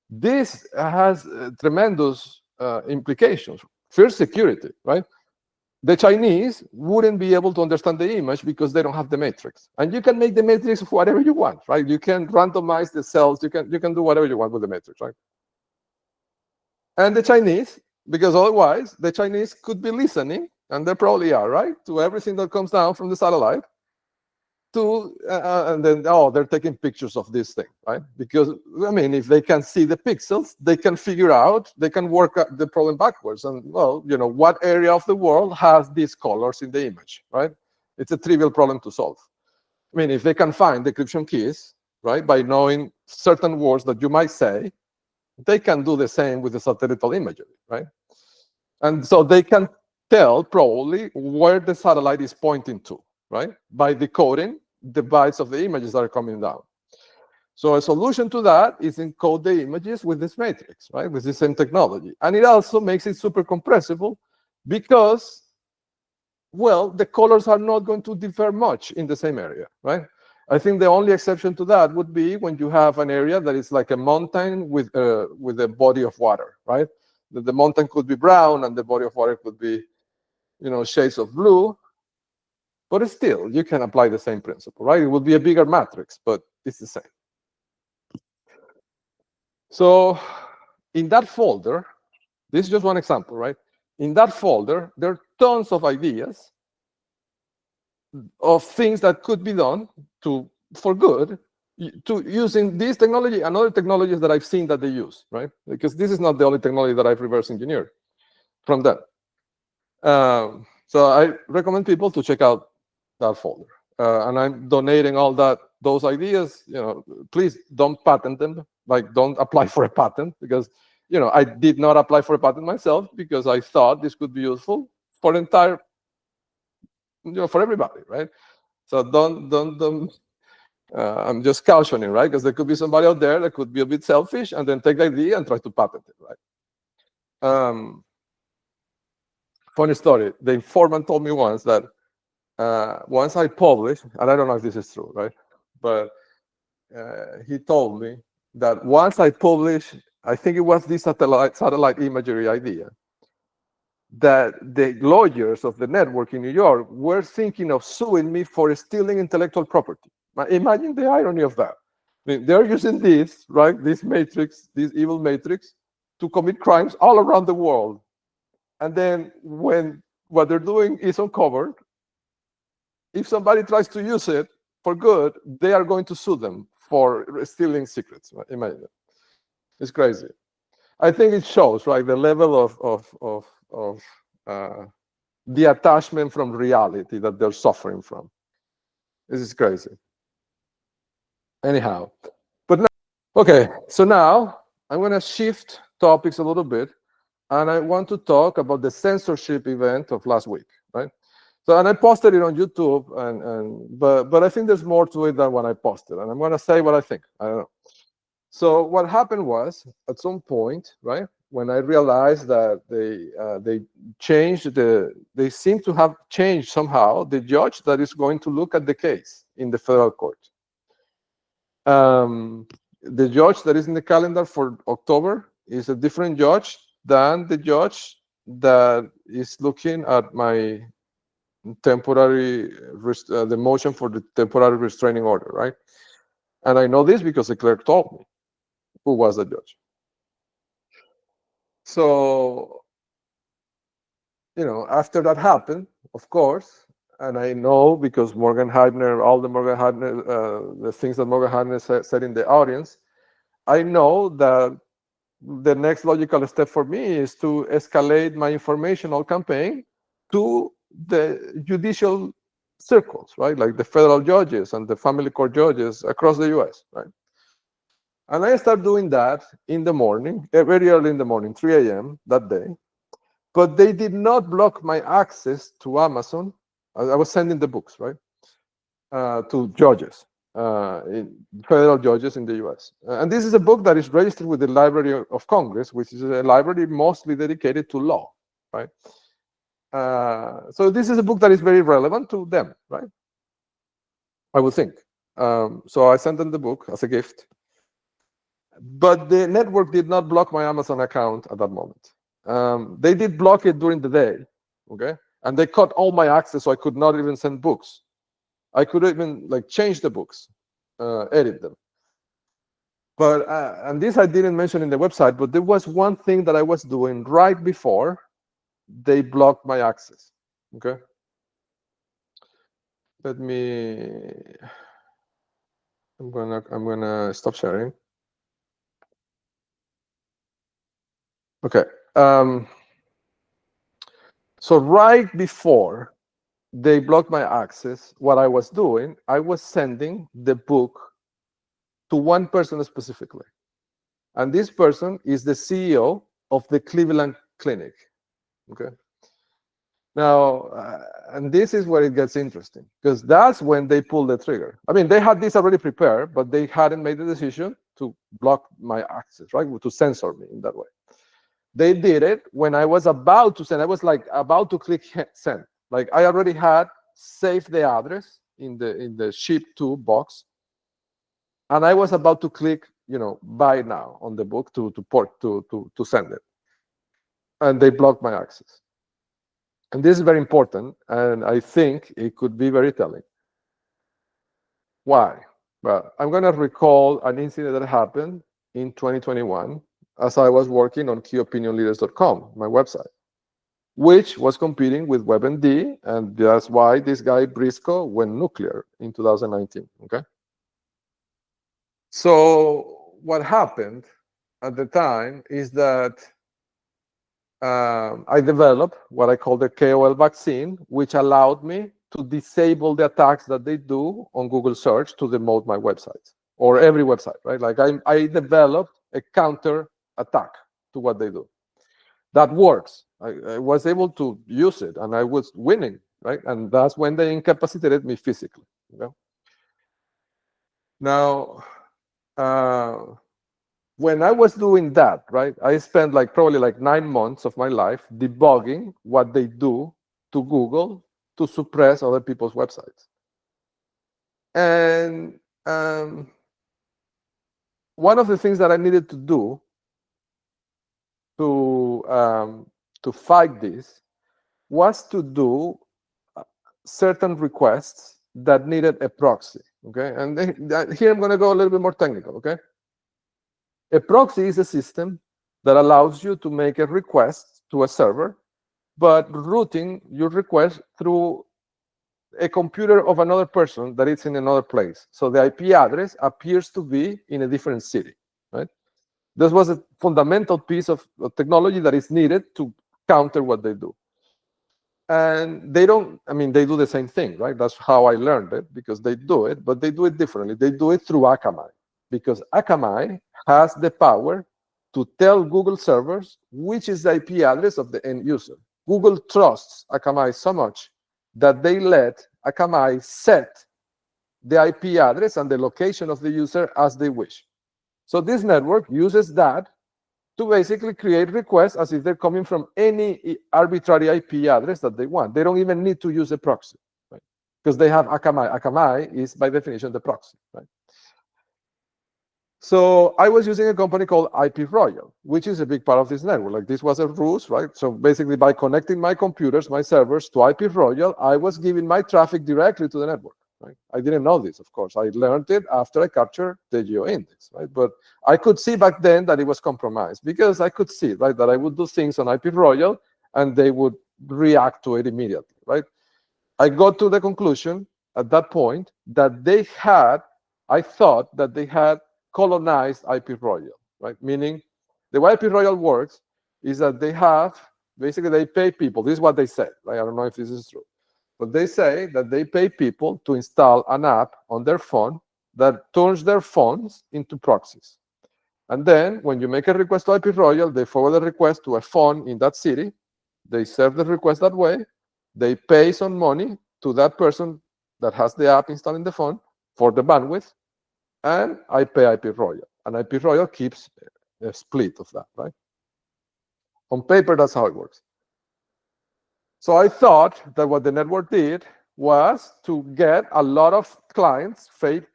This has tremendous implications. First, security, right? The Chinese wouldn't be able to understand the image because they don't have the matrix. And you can make the matrix whatever you want, right? You can randomize the cells. You can do whatever you want with the matrix, right? And the Chinese, because otherwise the Chinese could be listening, and they probably are, right, to everything that comes down from the satellite, and then, oh, they're taking pictures of this thing, right? Because, I mean, if they can see the pixels, they can figure out, they can work the problem backwards. And, well, you know, what area of the world has these colors in the image, right? It's a trivial problem to solve. I mean, if they can find decryption keys, right, by knowing certain words that you might say, they can do the same with the satellite imagery, right? And so they can tell probably where the satellite is pointing to, right, by decoding the bytes of the images that are coming down. So a solution to that is encode the images with this matrix, right, with the same technology. And it also makes it super compressible because, well, the colors are not going to differ much in the same area, right? I think the only exception to that would be when you have an area that is like a mountain with a body of water, right? The mountain could be brown and the body of water could be, shades of blue. But still, you can apply the same principle, right? It would be a bigger matrix, but it's the same. So in that folder, this is just one example, right? In that folder, there are tons of ideas of things that could be done for good to using this technology and other technologies that I've seen that they use, right? Because this is not the only technology that I've reverse engineered from them. So I recommend people to check out that folder. And I'm donating all those ideas. Please don't patent them. Like, don't apply for a patent, because I did not apply for a patent myself because I thought this could be useful for entire, for everybody, right? So don't. I'm just cautioning, right? Because there could be somebody out there that could be a bit selfish and then take the idea and try to patent it, right? Funny story. The informant told me once that once I published, and I don't know if this is true, right? But he told me that once I published, I think it was this satellite imagery idea, that the lawyers of the network in New York were thinking of suing me for stealing intellectual property. Imagine the irony of that. I mean, they're using this, right? This matrix, this evil matrix, to commit crimes all around the world. And then when what they're doing is uncovered, if somebody tries to use it for good, they are going to sue them for stealing secrets. Imagine it. It's crazy. I think it shows, right, the level of the attachment from reality that they're suffering from. This is crazy. Anyhow, but now, okay, so now I'm going to shift topics a little bit, and I want to talk about the censorship event of last week, right? So, and I posted it on YouTube, but I think there's more to it than what I posted, and I'm going to say what I think. I don't know. So what happened was, at some point, right, when I realized that they changed they seem to have changed somehow the judge that is going to look at the case in the federal court. The judge that is in the calendar for October is a different judge than the judge that is looking at my temporary the motion for the temporary restraining order, right? And I know this because the clerk told me who was the judge. So, after that happened, of course, and I know because Morgan Heidner, all the Morgan Heidner, the things that Morgan Heidner said in the audience, I know that the next logical step for me is to escalate my informational campaign to the judicial circles, right? Like the federal judges and the family court judges across the US, right? And I start doing that in the morning, very early in the morning, 3 a.m. that day. But they did not block my access to Amazon. I was sending the books, right, to judges, federal judges in the US. And this is a book that is registered with the Library of Congress, which is a library mostly dedicated to law, right? So this is a book that is very relevant to them, right? I would think. So I sent them the book as a gift. But the network did not block my Amazon account at that moment. They did block it during the day, okay? And they cut all my access, so I could not even send books. I could even change the books, edit them. But and this I didn't mention in the website, but there was one thing that I was doing right before they blocked my access. Okay. Let me. I'm gonna stop sharing. Okay. So right before they blocked my access. What I was doing, I was sending the book to one person specifically. And this person is the CEO of the Cleveland Clinic. Okay. Now, and this is where it gets interesting, because that's when they pulled the trigger. I mean, they had this already prepared, but they hadn't made the decision to block my access, right? To censor me in that way. They did it when I was about to send. I was like about to click send. Like I already had saved the address in the ship to box, and I was about to click, buy now on the book to send it, and they blocked my access. And this is very important, and I think it could be very telling. Why? Well, I'm going to recall an incident that happened in 2021 as I was working on keyopinionleaders.com, my website, which was competing with WebMD, and that's why this guy Briscoe went nuclear in 2019. Okay. So what happened at the time is that I developed what I call the KOL vaccine, which allowed me to disable the attacks that they do on Google search to demote my websites, or every website, right? Like I developed a counter attack to what they do. That works. I was able to use it, and I was winning, right? And that's when they incapacitated me physically. Now, when I was doing that, right, I spent probably 9 months of my life debugging what they do to Google to suppress other people's websites. And one of the things that I needed to do to fight this was to do certain requests that needed a proxy. Okay, and here I'm going to go a little bit more technical. Okay. A proxy is a system that allows you to make a request to a server, but routing your request through a computer of another person that is in another place. So the IP address appears to be in a different city, right? This was a fundamental piece of technology that is needed to counter what they do. And they don't, they do the same thing, right? That's how I learned it, because they do it, but they do it differently. They do it through Akamai, because Akamai has the power to tell Google servers which is the IP address of the end user. Google trusts Akamai so much that they let Akamai set the IP address and the location of the user as they wish. So this network uses that to basically create requests as if they're coming from any arbitrary IP address that they want. They don't even need to use a proxy, right? Because they have Akamai. Akamai is, by definition, the proxy, right? So I was using a company called IP Royal, which is a big part of this network. Like this was a ruse, right? So basically, by connecting my computers, my servers to IP Royal, I was giving my traffic directly to the network. Right? I didn't know this, of course. I learned it after I captured the geo-index, right? But I could see back then that it was compromised, because I could see, right, that I would do things on IP Royal and they would react to it immediately, right? I got to the conclusion at that point that they had, I thought that they had colonized IP Royal, right? Meaning the way IP Royal works is that they have, basically they pay people. This is what they said, right? I don't know if this is true. But they say that they pay people to install an app on their phone that turns their phones into proxies. And then when you make a request to IP Royal, they forward the request to a phone in that city. They serve the request that way. They pay some money to that person that has the app installed in the phone for the bandwidth. And I pay IP Royal. And IP Royal keeps a split of that, right? On paper, that's how it works. So I thought that what the network did was to get a lot of clients, fake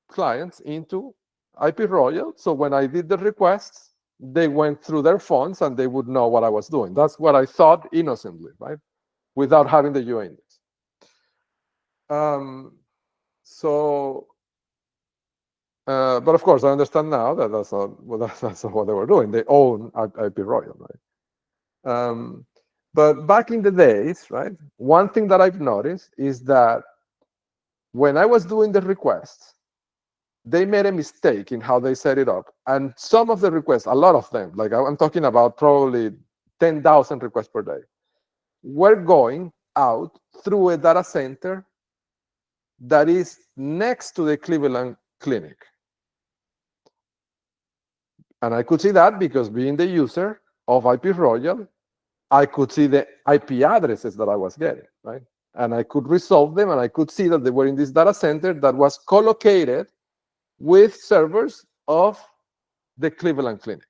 clients, into IP Royal. So when I did the requests, they went through their phones and they would know what I was doing. That's what I thought innocently, right? Without having the geo-index. But of course, I understand now that that's not what they were doing. They own IP Royal, right? But back in the days, right, one thing that I've noticed is that when I was doing the requests, they made a mistake in how they set it up. And some of the requests, a lot of them, like I'm talking about probably 10,000 requests per day, were going out through a data center that is next to the Cleveland Clinic. And I could see that because being the user of IP Royal, I could see the IP addresses that I was getting, right? And I could resolve them, and I could see that they were in this data center that was co-located with servers of the Cleveland Clinic.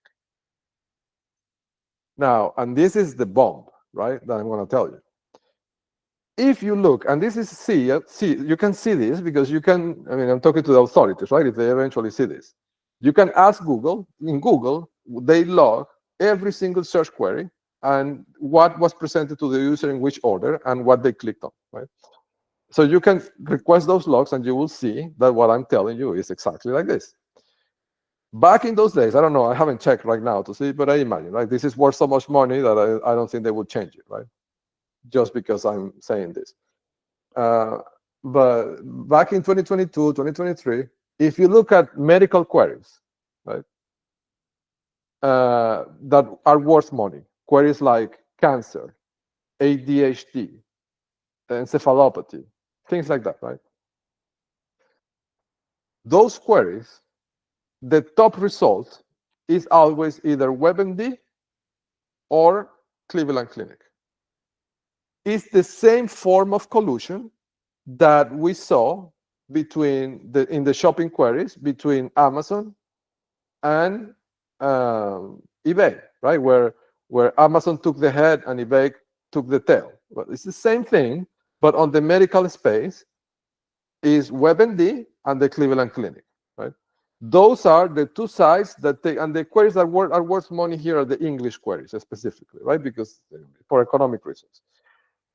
Now, and this is the bomb, right, that I'm going to tell you. If you look, and this is you can see this because you can, I mean, I'm talking to the authorities, right, if they eventually see this. You can ask Google. In Google, they log every single search query and what was presented to the user in which order and what they clicked on, right? So you can request those logs and you will see that what I'm telling you is exactly like this. Back in those days, I don't know, I haven't checked right now to see, but I imagine, right, this is worth so much money that I don't think they would change it, right? Just because I'm saying this. But back in 2022, 2023, if you look at medical queries, right, that are worth money, queries like cancer, ADHD, encephalopathy, things like that, right? Those queries, the top result is always either WebMD or Cleveland Clinic. It's the same form of collusion that we saw between in the shopping queries between Amazon and eBay, right? Where Amazon took the head and eBay took the tail. But it's the same thing, but on the medical space is WebMD and the Cleveland Clinic, right? Those are the two sides that and the queries that are worth money here are the English queries specifically, right? Because for economic reasons.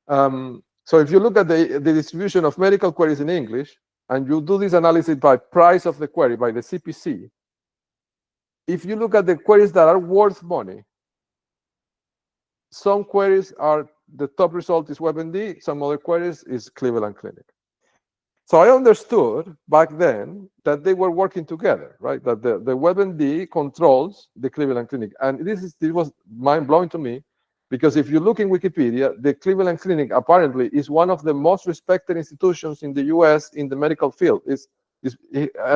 So if you look at the distribution of medical queries in English, and you do this analysis by price of the query, by the CPC, if you look at the queries that are worth money, some queries are, the top result is WebMD, some other queries is Cleveland Clinic. So I understood back then that they were working together, right? That the WebMD controls the Cleveland Clinic. And this was mind-blowing to me, because if you look in Wikipedia, the Cleveland Clinic apparently is one of the most respected institutions in the US in the medical field. I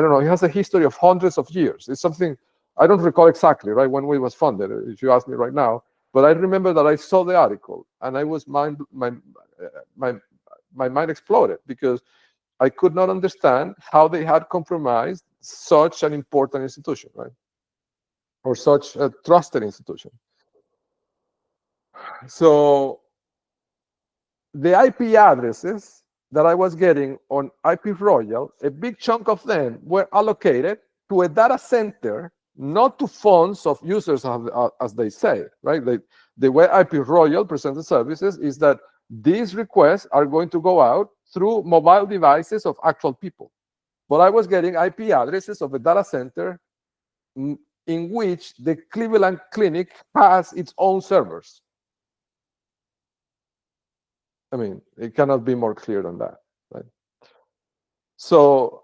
don't know, it has a history of hundreds of years. It's something, I don't recall exactly, right, when it was funded, if you ask me right now, but I remember that I saw the article and I was my mind exploded, because I could not understand how they had compromised such an important institution, right? Or such a trusted institution. So the IP addresses that I was getting on IP Royal, a big chunk of them were allocated to a data center, not to phones of users, as they say, right? The way IP Royal presents the services is that these requests are going to go out through mobile devices of actual people. But I was getting IP addresses of a data center in which the Cleveland Clinic has its own servers. I mean, it cannot be more clear than that, right? So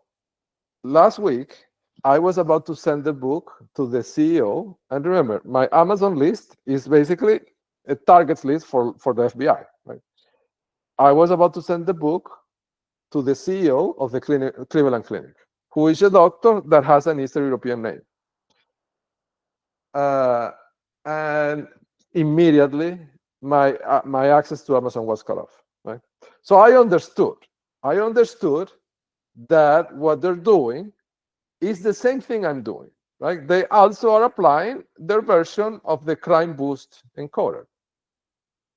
last week, I was about to send the book to the CEO. And remember, my Amazon list is basically a targets list for the FBI, right? I was about to send the book to the CEO of the Cleveland Clinic, who is a doctor that has an Eastern European name. And immediately, my access to Amazon was cut off, right? So I understood that what they're doing is the same thing I'm doing, right? They also are applying their version of the crime boost encoder.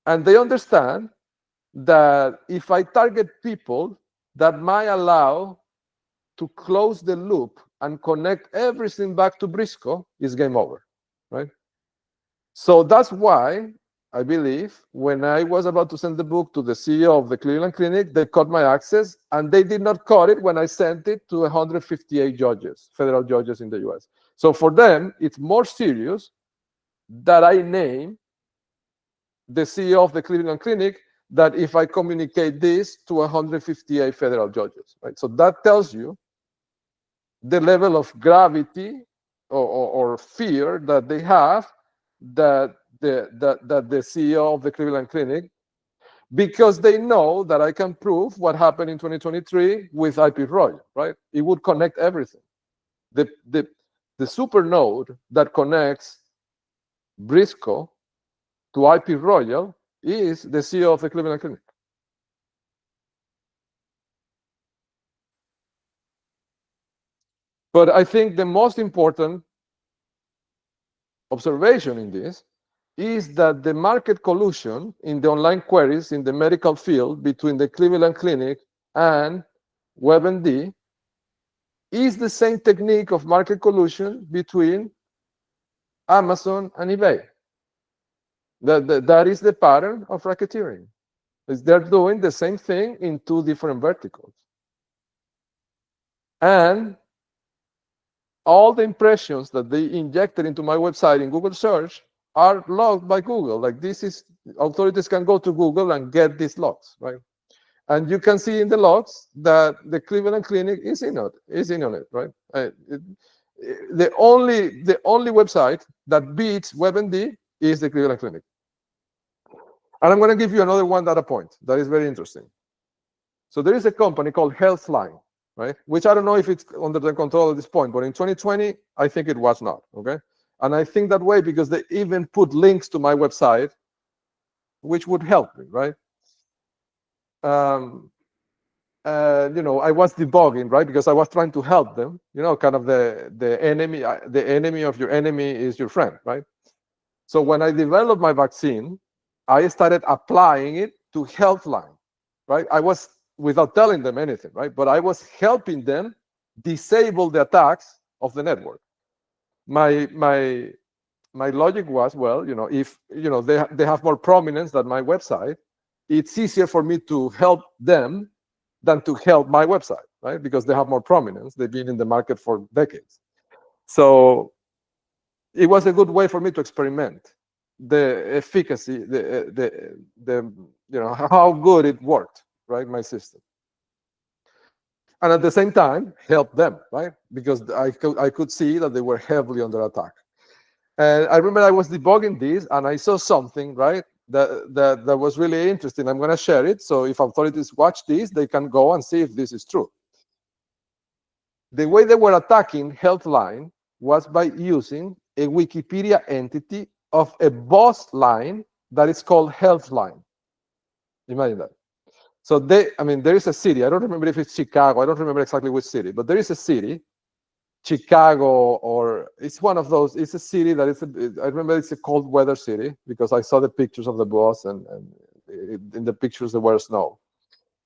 And they understand that if I target people, that might allow to close the loop and connect everything back to Briscoe, is game over, right? So that's why I believe when I was about to send the book to the CEO of the Cleveland Clinic, they cut my access, and they did not cut it when I sent it to 158 judges, federal judges in the US. So for them, it's more serious that I name the CEO of the Cleveland Clinic that if I communicate this to 158 federal judges, right? So that tells you the level of gravity or fear that they have that the CEO of the Cleveland Clinic, because they know that I can prove what happened in 2023 with IP Royal, right? It would connect everything. The super node that connects Briscoe to IP Royal is the CEO of the Cleveland Clinic. But I think the most important observation in this is that the market collusion in the online queries in the medical field between the Cleveland Clinic and WebMD is the same technique of market collusion between Amazon and eBay. That is the pattern of racketeering. They're doing the same thing in two different verticals. And all the impressions that they injected into my website in Google search are logged by Google. Like this is, authorities can go to Google and get these logs, right? And you can see in the logs that the Cleveland Clinic is in on it, right? The only website that beats WebMD is the Cleveland Clinic. And I'm going to give you another one data point that is very interesting. So there is a company called Healthline, right? Which I don't know if it's under the control at this point, but in 2020, I think it was not, okay? And I think that way because they even put links to my website, which would help me, right? You know, I was debugging, right? Because I was trying to help them, you know, kind of the enemy of your enemy is your friend, right? So when I developed my vaccine, I started applying it to Healthline, right? I was, without telling them anything, right? But I was helping them disable the attacks of the network. My logic was, well, you know, if you know they have more prominence than my website, it's easier for me to help them than to help my website, right? Because they have more prominence. They've been in the market for decades. So it was a good way for me to experiment the efficacy, the you know, how good it worked, right? My system. And at the same time, help them, right? Because I could see that they were heavily under attack. And I remember I was debugging this and I saw something, right? That was really interesting. I'm going to share it. So if authorities watch this, they can go and see if this is true. The way they were attacking Healthline was by using a Wikipedia entity of a boss line that is called Healthline. Imagine that. So I mean, there is a city. I don't remember if it's Chicago. I don't remember exactly which city, but there is a city, Chicago, or it's one of those. It's a city that is. I remember it's a cold weather city because I saw the pictures of the boss, and in the pictures there was snow.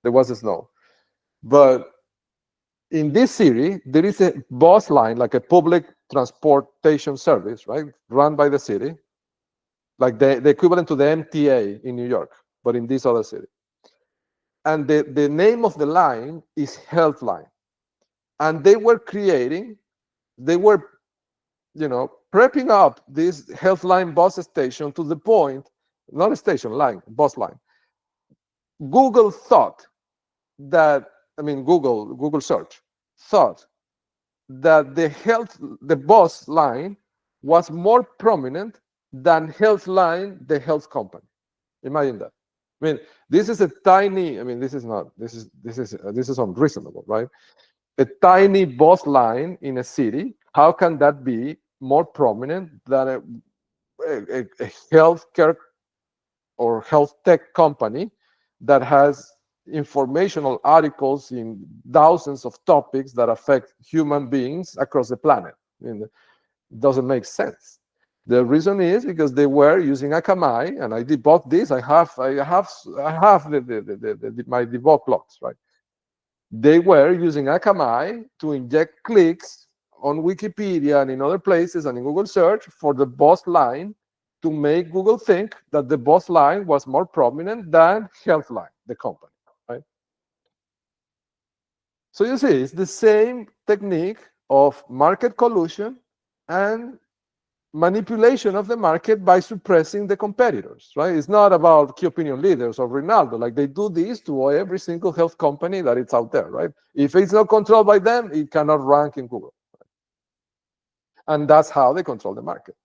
There was snow, but in this city there is a bus line, like a public transportation service, right, run by the city, like the equivalent to the MTA in New York, but in this other city. And the name of the line is Healthline. And they were you know, prepping up this Healthline bus station to the point, not a station, line, bus line. Google thought that, I mean, Google search thought that the bus line was more prominent than Healthline, the health company. Imagine that. I mean, this is a tiny. I mean, this is unreasonable, right? A tiny bus line in a city. How can that be more prominent than a healthcare or health tech company that has informational articles in thousands of topics that affect human beings across the planet? I mean, it doesn't make sense. The reason is because they were using Akamai, and I debugged this. I have my debug logs, right? They were using Akamai to inject clicks on Wikipedia and in other places and in Google search for the boss line to make Google think that the boss line was more prominent than Healthline, the company, right? So you see, it's the same technique of market collusion and manipulation of the market by suppressing the competitors, right? It's not about key opinion leaders or Ronaldo. Like, they do this to every single health company that it's out there, right? If it's not controlled by them, it cannot rank in Google. And that's how they control the market.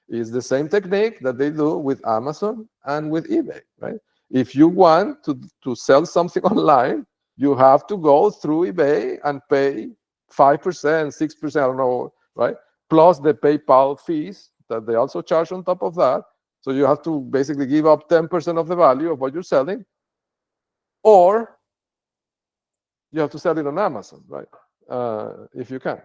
It's the same technique that they do with Amazon and with eBay, right? If you want to sell something online, you have to go through eBay and pay 5%, 6%, I don't know, right? Plus the PayPal fees that they also charge on top of that. So you have to basically give up 10% of the value of what you're selling, or you have to sell it on Amazon, right? If you can.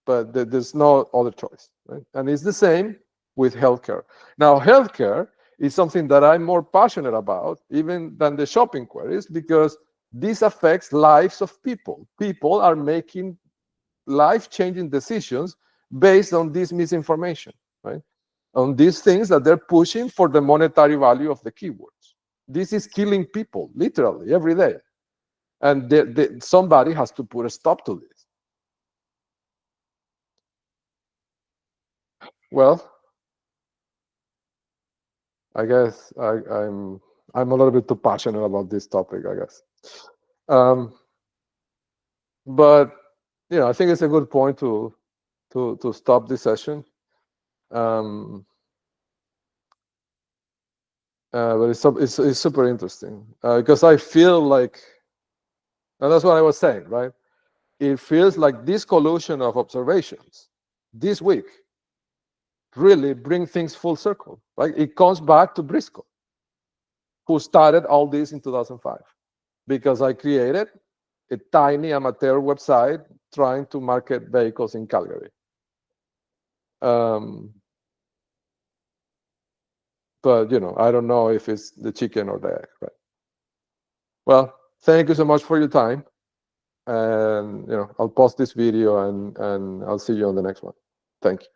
But there's no other choice, right? And it's the same with healthcare. Now, healthcare is something that I'm more passionate about even than the shopping queries, because this affects lives of people. People are making life-changing decisions based on this misinformation, right? On these things that they're pushing for the monetary value of the keywords. This is killing people, literally, every day. And somebody has to put a stop to this. Well, I guess I'm a little bit too passionate about this topic, I guess. But I think it's a good point to stop this session. But it's super interesting because I feel like, and that's what I was saying, right? It feels like this collusion of observations this week really bring things full circle, right? It comes back to Briscoe, who started all this in 2005, because I created a tiny amateur website trying to market vehicles in Calgary. But I don't know if it's the chicken or the egg, right? Well, thank you so much for your time, and I'll post this video and I'll see you on the next one. Thank you.